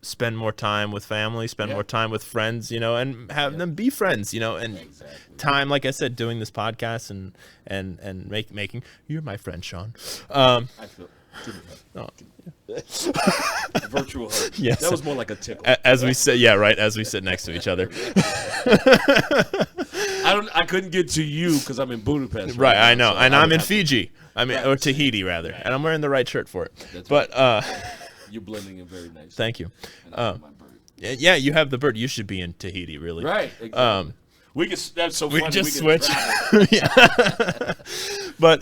spend more time with family, spend more time with friends, and have them be friends, and time, like I said, doing this podcast and making, you're my friend, Shaun. I feel Oh. Virtual hug. Yes. That was more like a tickle. As we sit, yeah, right. As we sit next to each other. I couldn't get to you because I'm in Budapest. Right, now, I know, so and I I'm would in have Fiji. I mean, Right. or Tahiti rather, and I'm wearing the right shirt for it. That's But You're blending in very nice. thank you. And I have my bird. Yeah, you have the bird. You should be in Tahiti, really. Right. Exactly. We could. That's so We funny. just we could switch. travel. Yeah. But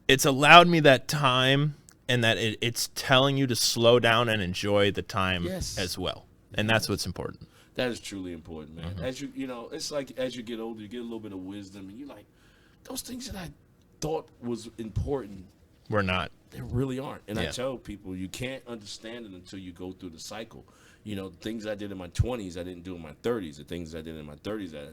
it's allowed me that time, and that it's telling you to slow down and enjoy the time Yes. as well, and that's what's important. That is truly important, man. Mm-hmm. As you know, it's like as you get older, you get a little bit of wisdom, and you're like, those things that I thought was important, We're not. they really aren't. And I Yeah. tell people, you can't understand it until you go through the cycle. You know, things I did in my 20s, I didn't do in my 30s. The things I did in my 30s, I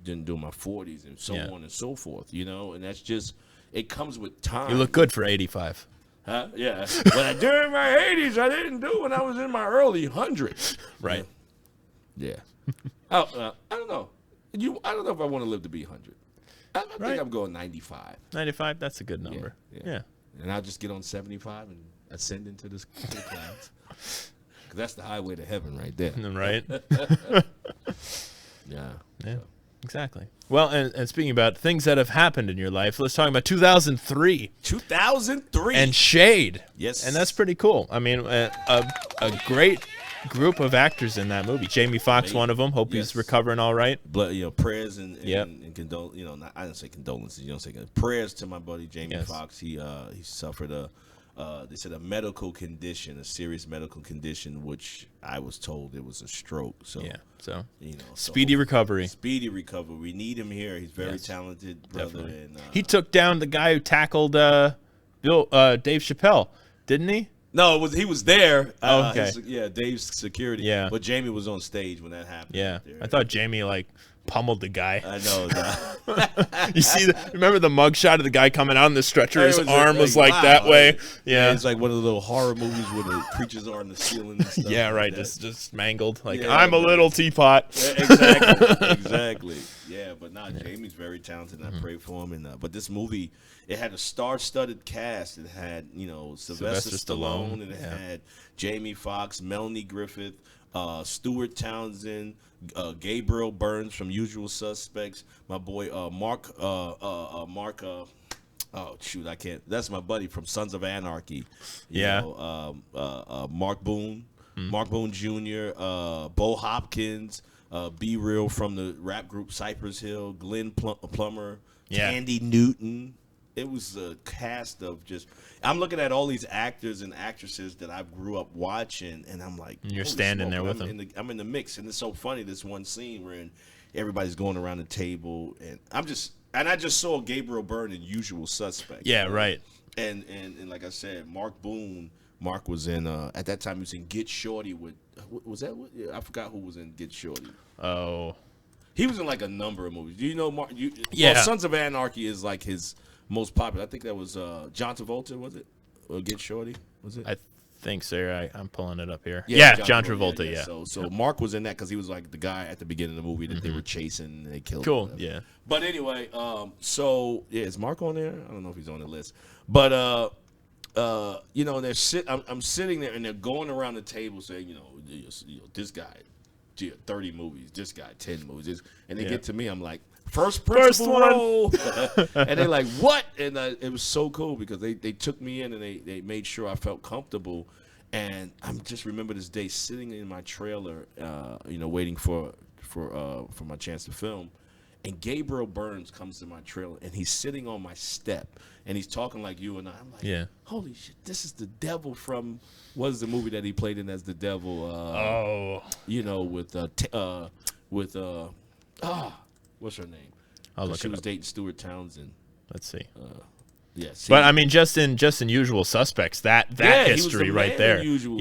didn't do in my 40s, and so Yeah. on and so forth. You know, and that's just, it comes with time. You look good for 85. Huh? Yeah. What I did in my 80s, I didn't do when I was in my early hundreds. Right. Yeah. I don't know. I don't know if I want to live to be 100. I Right. think I'm going 95. 95. That's a good number. Yeah. And I'll just get on 75 and ascend into the clouds. 'Cause that's the highway to heaven right there. Right. Yeah. Yeah. Exactly. Well, and speaking about things that have happened in your life, let's talk about 2003 2003. and Shade. Yes. And that's pretty cool. I mean, a great group of actors in that movie. Jamie Foxx, one of them. Hope Yes. he's recovering all right. Prayers and Yep. condol. I didn't say condolences. You don't say prayers to my buddy Jamie Yes. Foxx. He suffered they said a medical condition, a serious medical condition, which I was told it was a stroke. So Yeah. So you know, speedy recovery. Speedy recovery. We need him here. He's very Yes. talented brother. Definitely. And He took down the guy who tackled Dave Chappelle, didn't he? no, he was there. Oh, okay. Dave's security. Yeah. But Jamie was on stage when that happened. Yeah. There. I thought Jamie pummeled the guy. I know. You see, remember the mugshot of the guy coming out on the stretcher? His It was arm was wow, that way. Yeah. It's like one of the little horror movies where the creatures are on the ceiling and stuff. Yeah, right. like that. Just mangled. Yeah, I'm a man. little teapot. Yeah, exactly. Yeah, but Jamie's very talented, and I pray for him. And but this movie, it had a star-studded cast. It had Sylvester Stallone. It had Jamie Foxx, Melanie Griffith, Stuart Townsend, Gabriel Burns from Usual Suspects, my boy Mark. Oh shoot, I can't. That's my buddy from Sons of Anarchy. Mark Boone, Mark Boone Jr., Bo Hopkins, Be Real from the rap group Cypress Hill, Glenn Plummer, Tandy Newton. It was a cast of just. I'm looking at all these actors and actresses that I grew up watching, and I'm like, And you're holy standing smoke, there with I'm them. I'm in the mix, and it's so funny. This one scene where everybody's going around the table, and I just saw Gabriel Byrne in Usual Suspects. Yeah, right. And like I said, Mark Boone. Mark was in at that time he was in Get Shorty with I forgot who was in Get Shorty. Oh. He was in like a number of movies. Do you know Mark? Yeah. Sons of Anarchy is like his most popular. I think that was John Travolta, was it? Or Get Shorty, was it? I think so. I'm pulling it up here. Yeah, John Travolta, yeah. So Mark was in that because he was like the guy at the beginning of the movie that they were chasing and they killed. Cool, him. yeah. But anyway, is Mark on there? I don't know if he's on the list. But I'm sitting there and they're going around the table saying, this guy, 30 movies, this guy 10 movies, and they get to me, I'm like, first principal one. role. And they're like, what? And it was so cool because they took me in and they made sure I felt comfortable. And I just remember this day sitting in my trailer, waiting for my chance to film. And Gabriel Burns comes to my trailer and he's sitting on my step and he's talking like you and I. I'm like, holy shit, this is the devil from what is the movie that he played in as the devil? What's her name? I'll look She it was up. dating Stuart Townsend. Let's see. Yes. But I mean, just in Usual Suspects, that history right there. Usual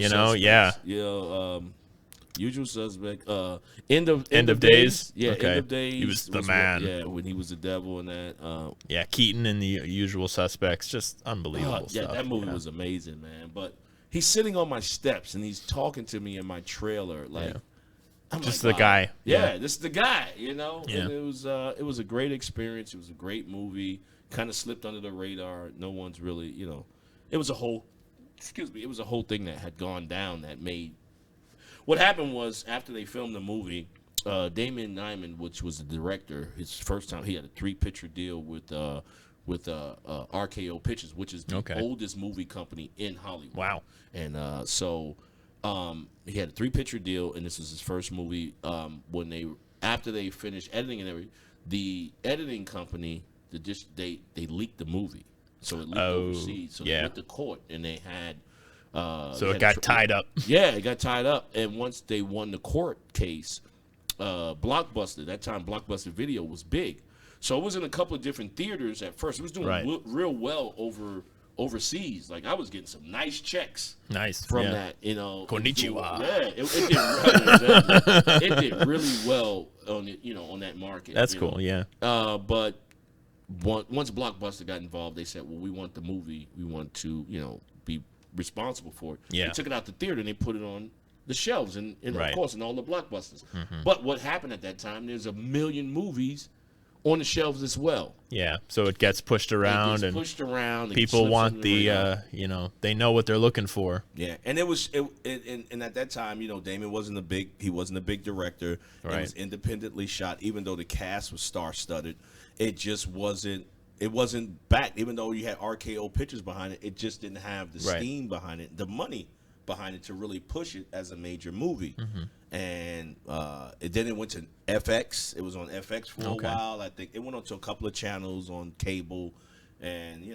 Suspect. End of Days. Yeah, Okay. End of Days. He was the man. When he was the devil in that. Keaton in the Usual Suspects, just unbelievable stuff. That movie was amazing, man. But he's sitting on my steps and he's talking to me in my trailer, like. I'm just like, the guy. Yeah, this is the guy, Yeah. And it was a great experience. It was a great movie. Kind of slipped under the radar. No one's really, it was a whole, it was a whole thing that had gone down that made. What happened was after they filmed the movie, Damon Nyman, which was the director, his first time he had a 3-picture deal with RKO Pictures, which is the oldest movie company in Hollywood. Wow. And so he had a 3-picture deal, and this was his first movie. After they finished editing and everything, the editing company they leaked the movie, so it leaked overseas. So they went to court, and they had. So it got tied up. Yeah, it got tied up, and once they won the court case, Blockbuster, that time Blockbuster Video was big, so it was in a couple of different theaters at first. It was doing real well overseas. Like I was getting some nice checks. From that, you know. Konnichiwa. Yeah, it did really well on that market. That's cool. Yeah. But once Blockbuster got involved, they said, well, we want the movie. We want to be responsible for it. Yeah. They took it out the theater and they put it on the shelves and of course in all the Blockbusters. Mm-hmm. But what happened at that time? There's a million movies on the shelves as well. Yeah, so it gets pushed around, and people want the they know what they're looking for. Yeah, and and at that time, Damon wasn't a big director. Right. It was independently shot, even though the cast was star-studded. It just wasn't. It wasn't backed, even though you had RKO Pictures behind it. It just didn't have the steam behind it, the money behind it to really push it as a major movie. Mm-hmm. And then it went to FX. It was on FX for a while. I think it went on to a couple of channels on cable. And,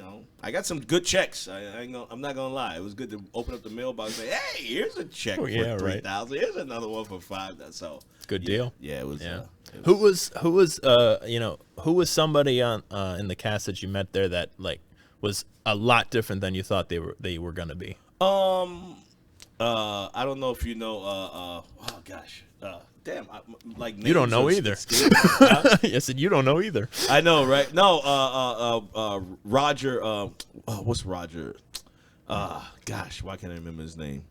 I got some good checks. I'm not going to lie. It was good to open up the mailbox and say, hey, here's a check for $3,000. Here's another one for $5,000. So good deal. Yeah, it was. Yeah. Who was somebody on in the cast that you met there that was a lot different than you thought they were gonna be? I don't know if you know. Damn, you don't know either. Yes, and you don't know either. I know, right? No, Roger. What's Roger? Gosh, why can't I remember his name?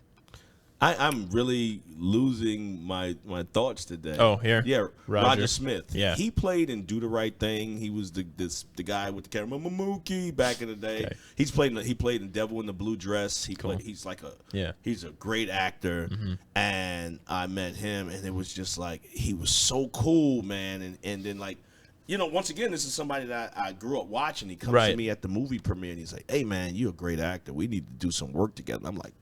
I'm really losing my thoughts today. Oh, here? Yeah, Roger Smith. Yeah. He played in Do the Right Thing. He was the guy with the camera, Mookie, back in the day. Okay. He played in Devil in the Blue Dress. He's a great actor. Mm-hmm. And I met him, and it was just like, he was so cool, man. And then once again, this is somebody that I grew up watching. He comes to me at the movie premiere, and he's like, hey, man, you're a great actor. We need to do some work together. I'm like,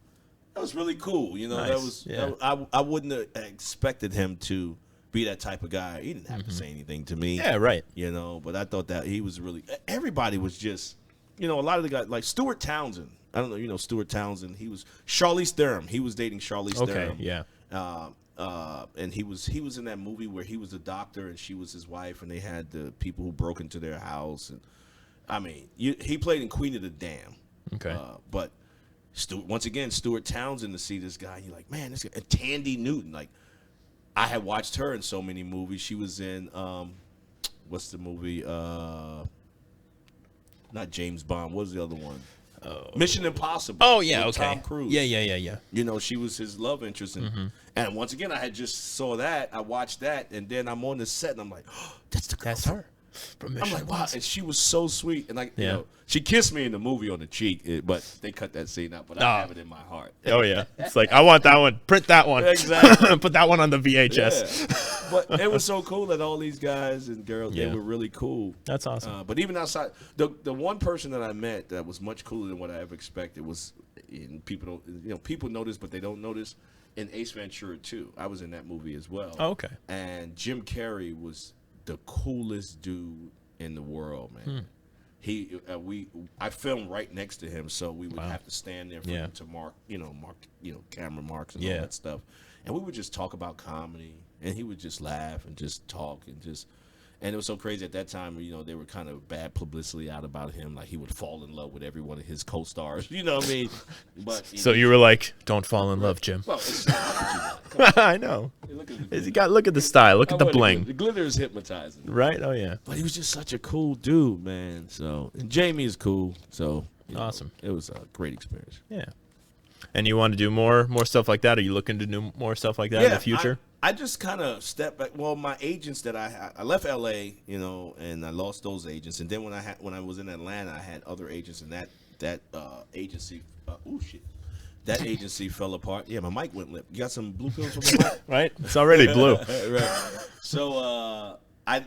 that was really cool. Nice. I wouldn't have expected him to be that type of guy. He didn't have to say anything to me. Yeah, right. But I thought that he was really, everybody was just, a lot of the guys, like Stuart Townsend. I don't know, Stuart Townsend. He was Charlize Theron. He was dating Charlize Theron. Yeah. And he was in that movie where he was a doctor and she was his wife, and they had the people who broke into their house. And I mean, he played in Queen of the Dam. Okay. But once again, Stuart Townsend, to see this guy, you're like, man, this guy. And Tandy Newton, I had watched her in so many movies. She was in what's the movie? Not James Bond. What was the other one? Mission Impossible. Oh yeah, with Tom Cruise. Yeah. She was his love interest, and once again, I had just saw that. I watched that, and then I'm on the set, and I'm like, oh, that's the girl. That's her. I'm like, wow, and she was so sweet, and she kissed me in the movie on the cheek, but they cut that scene out. But I have it in my heart. Oh yeah, it's like, I want that one. Print that one. Exactly. Put that one on the VHS. Yeah. But it was so cool that all these guys and girls, they were really cool. That's awesome. But even outside, the one person that I met that was much cooler than what I ever expected was, and people don't, people know this, but they don't know this. In Ace Ventura 2, I was in that movie as well. Oh, okay. And Jim Carrey was the coolest dude in the world, man. I filmed right next to him, so we would have to stand there for him to mark camera marks and all that stuff. And we would just talk about comedy, and he would just laugh and just talk and it was so crazy at that time. They were kind of bad publicity out about him, like he would fall in love with every one of his co-stars. You know what I mean? But so you were like, "Don't fall in love, Jim." Well, it's not I know. Look at the style. Look at the bling. The glitter is hypnotizing, right? Oh yeah. But he was just such a cool dude, man. So, and Jamie is cool. So awesome. It was a great experience. Yeah. And you want to do more stuff like that? Are you looking to do more stuff like that in the future? I just kind of stepped back. Well, my agents that I left LA, and I lost those agents. And then when I was in Atlanta, I had other agents in that that agency. That agency fell apart. Yeah, my mic went limp. You got some blue pills from the mic? Right? It's already blue. Right. So I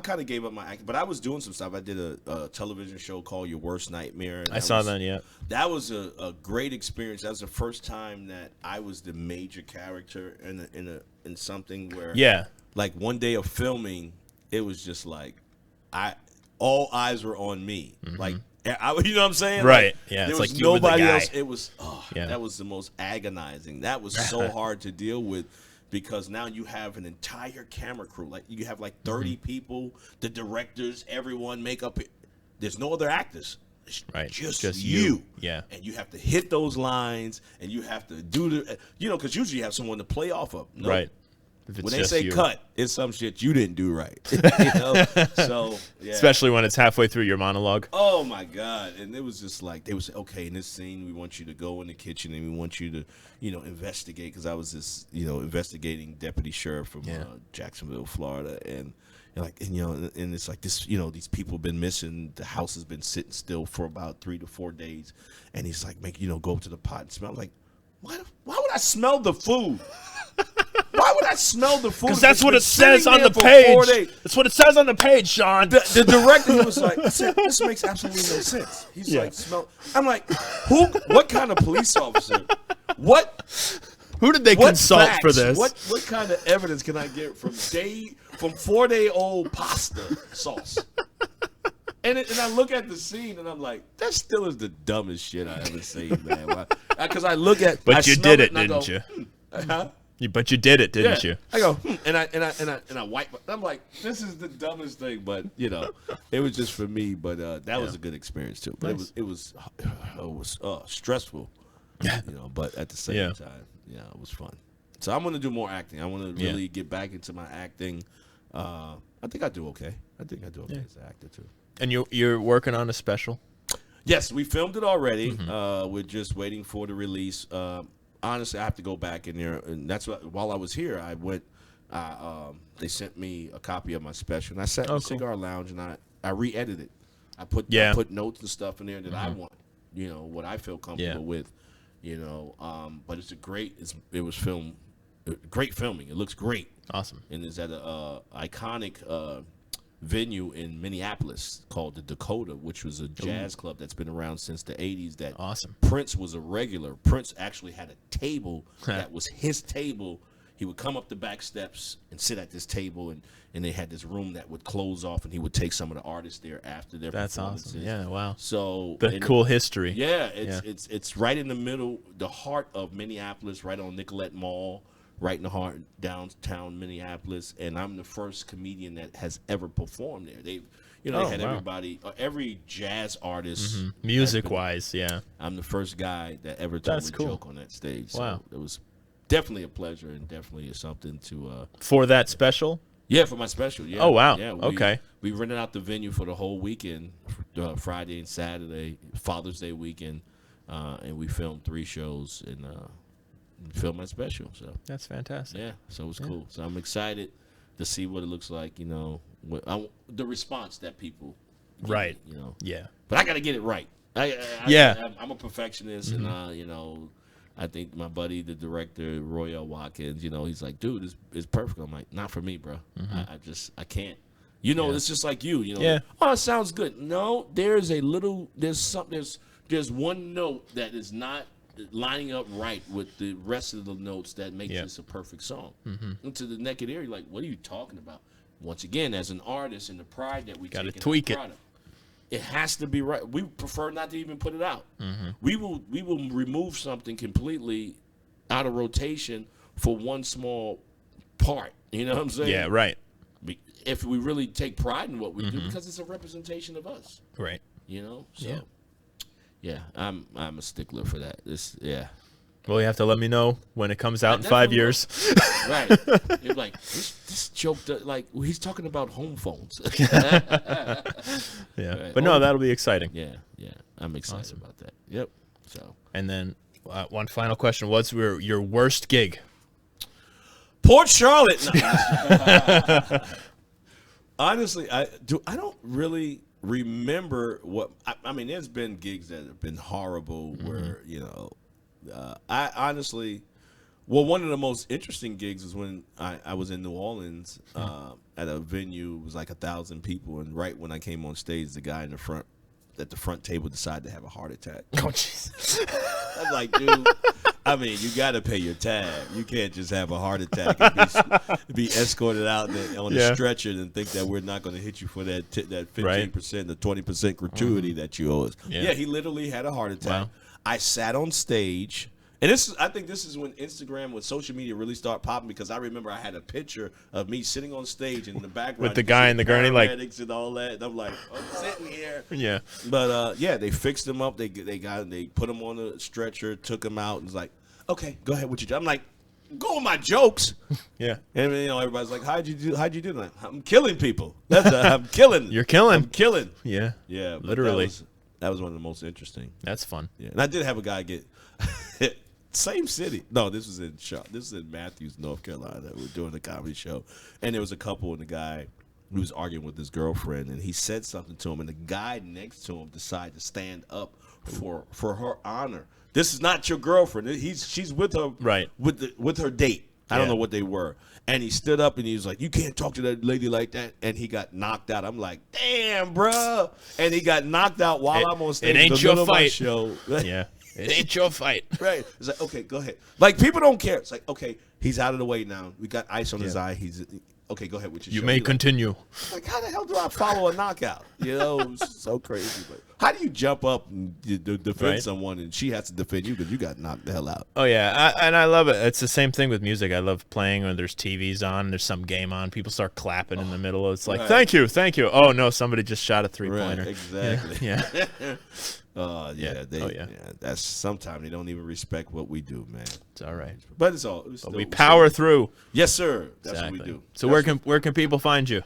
kind of gave up my acting, but I was doing some stuff. I did a television show called Your Worst Nightmare. I saw that. Yeah. That was a great experience. That was the first time that I was the major character in something where like one day of filming, it was just like all eyes were on me. Like. You know what I'm saying? Right. Like, yeah. There It's was like you were the nobody guy. else. It was. That was the most agonizing. That was so hard to deal with because now you have an entire camera crew. Like you have like 30 people, the directors, everyone, makeup. There's no other actors. It's just you. Yeah. And you have to hit those lines, and you have to do the. Because usually you have someone to play off of. Nope. Right. When they say cut, it's some shit you didn't do right. So, yeah. Especially when it's halfway through your monologue. Oh, my God. And it was just like, they was okay, in this scene, we want you to go in the kitchen and we want you to, investigate. Because I was this, investigating deputy sheriff from Jacksonville, Florida. And it's like this, these people have been missing. The house has been sitting still for about 3 to 4 days. And he's like, go up to the pot and smell. I'm like, why would I smell the food? Why would I smell the food? Because that's what it says on the page. That's what it says on the page, Shaun. The director was like, I said, this makes absolutely no sense. He's like, smell. I'm like, what kind of police officer? Who did they consult facts, for this? What kind of evidence can I get from 4-day-old pasta sauce? And I look at the scene and I'm like, that still is the dumbest shit I ever seen, man. Because I look at, but you did it, didn't you? Huh? But you did it, didn't you? I go, and I wipe. I'm like, this is the dumbest thing, but it was just for me. But that was a good experience too. But Nice. it was stressful, But at the same time, it was fun. So I'm gonna do more acting. I want to really get back into my acting. I think I do okay. As an actor too. And you're working on a special? Yes, we filmed it already. We're just waiting for the release. Honestly, I have to go back in there, and that's what. While I was here, I went. They sent me a copy of my special, and I sat in the cigar lounge and I re-edited it. I put notes and stuff in there that I want, what I feel comfortable with, But it's it was filmed, great filming. It looks great. Awesome. And it's at a iconic venue in Minneapolis called the Dakota, which was a jazz club that's been around since the 80s. That awesome. Prince was a regular. Prince actually had a table that was his table. He would come up the back steps and sit at this table, and they had this room that would close off, and he would take some of the artists there after their performances. Awesome. Yeah, wow. So cool history. Yeah, it's right in the middle, the heart of Minneapolis, right on Nicollet Mall. Right in the heart, downtown Minneapolis, and I'm the first comedian that has ever performed there. They had everybody, every jazz artist, music-wise, I'm the first guy that ever told a joke on that stage. So wow, it was definitely a pleasure and definitely something to. For that special? Yeah, for my special. Yeah. Oh wow. Yeah. Okay. We rented out the venue for the whole weekend, Friday and Saturday, Father's Day weekend, and we filmed 3 shows and. Film my special, so that's fantastic. Yeah, so it was cool. So I'm excited to see what it looks like. The response that people, right? Yeah. But I got to get it right. I'm a perfectionist, and I think my buddy, the director Royal Watkins, he's like, dude, it's perfect. I'm like, not for me, bro. I can't. It's just like you. Oh, it sounds good. No, there's one note that is not lining up right with the rest of the notes that makes this a perfect song. And to the naked ear, you're like, what are you talking about? Once again, as an artist and the pride that we got to take tweak in the product, it has to be right. We prefer not to even put it out. We will remove something completely out of rotation for one small part. You know what I'm saying? Yeah, right. If we really take pride in what we do, because it's a representation of us. Right. So yeah, I'm a stickler for that. Well, you have to let me know when it comes out in 5 years. Right. You're like, this joke, he's talking about home phones. Yeah. Right. But no, that'll be exciting. Yeah. I'm excited about that. Yep. So. And then one final question. What's your worst gig? Port Charlotte. No. Honestly, I don't really remember what I mean. There's been gigs that have been horrible where I honestly. Well, one of the most interesting gigs was when I was in New Orleans at a venue. It was like 1,000 people, and right when I came on stage, the guy at the front table decided to have a heart attack. Oh, jeez. I'm like, dude, I mean, you got to pay your tab. You can't just have a heart attack and be escorted out on a stretcher and think that we're not going to hit you for that 15%, the 20% gratuity that you owe us. Yeah, he literally had a heart attack. Wow. I sat on stage. And I think this is when Instagram, when social media really started popping, because I remember I had a picture of me sitting on stage in the background with the guy in the gurney, like, and all that. And I'm like, I'm sitting here. Yeah. But they fixed him up. They put him on the stretcher, took him out, and was like, okay, go ahead with your joke. I'm like, go with my jokes. Yeah. And everybody's like, how'd you do that? I'm killing people. I'm killing. You're killing. I'm killing. Yeah. Yeah. Literally. That was one of the most interesting. That's fun. Yeah. And I did have a guy get. Same city. No, this was in Matthews, North Carolina. We were doing a comedy show, and there was a couple, and the guy who was arguing with his girlfriend, and he said something to him, and the guy next to him decided to stand up for her honor. This is not your girlfriend. She's with her with her date. I don't know what they were. And he stood up and he was like, you can't talk to that lady like that. And he got knocked out. I'm like, damn, bro. And he got knocked out while I'm on stage. It ain't your fight. Show. Yeah. It ain't your fight. Right. It's like, okay, go ahead. Like, people don't care. It's like, okay, he's out of the way now. We got ice on his eye. He's okay, go ahead with your show. You may continue. Like, how the hell do I follow a knockout? It's so crazy. But how do you jump up and defend someone and she has to defend you because you got knocked the hell out? Oh, yeah. And I love it. It's the same thing with music. I love playing when there's TVs on, there's some game on, people start clapping in the middle. It's like, thank you. Oh, no, somebody just shot a three-pointer. Right, exactly. Yeah. That's sometimes they don't even respect what we do, man. It's all right. But we power through. Yes, sir. That's what we do. So where can people find you?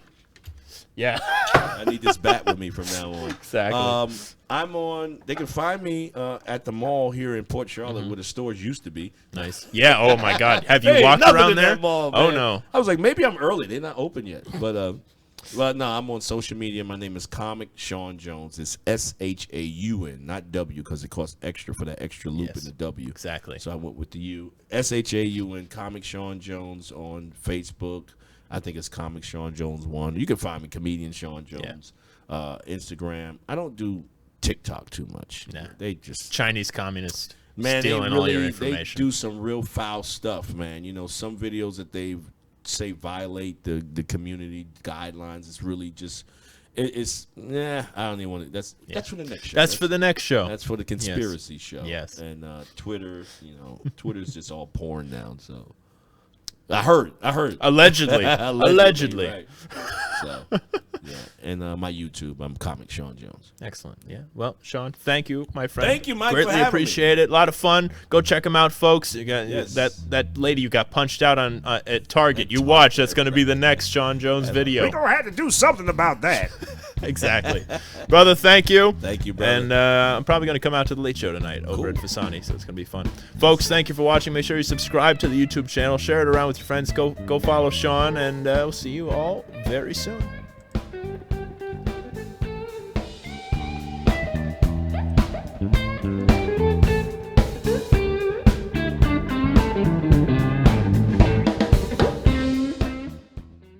Yeah. I need this bat with me from now on. Exactly. They can find me at the mall here in Port Charlotte where the stores used to be. Nice. Yeah. Oh my God. Have you walked around there? Mall, oh no. I was like, maybe I'm early. They're not open yet. But no, I'm on social media. My name is Comic Shaun Jones. It's SHAUN, not W, because it costs extra for that extra loop in the W. Exactly. So I went with the U. SHAUN, Comic Shaun Jones on Facebook. I think it's Comic Shaun Jones 1. You can find me, Comedian Shaun Jones. Instagram. I don't do TikTok too much. Nah. They just Chinese communists stealing all your information. They do some real foul stuff, man. Some videos that they say violate the community guidelines. It's really just I don't even want to. That's for the next show. That's for the next show. That's for the conspiracy show. Yes. And Twitter, Twitter's just all porn now. So I heard. Allegedly. Allegedly. Right. So, yeah. And my YouTube, I'm Comic Shaun Jones. Excellent. Yeah. Well, Shaun, thank you, my friend. Thank you, Mike, Greatly for having appreciate it. A lot of fun. Go check him out, folks. You got Yes. that lady you got punched out on at Target. You watch. That's going to be the next Shaun Jones video. We're going to have to do something about that. Exactly. Brother, thank you. Thank you, brother. And I'm probably going to come out to the Late Show tonight over at Fasani, so it's going to be fun. Folks, thank you for watching. Make sure you subscribe to the YouTube channel. Share it around with your friends. Go follow Shaun, and we'll see you all very soon.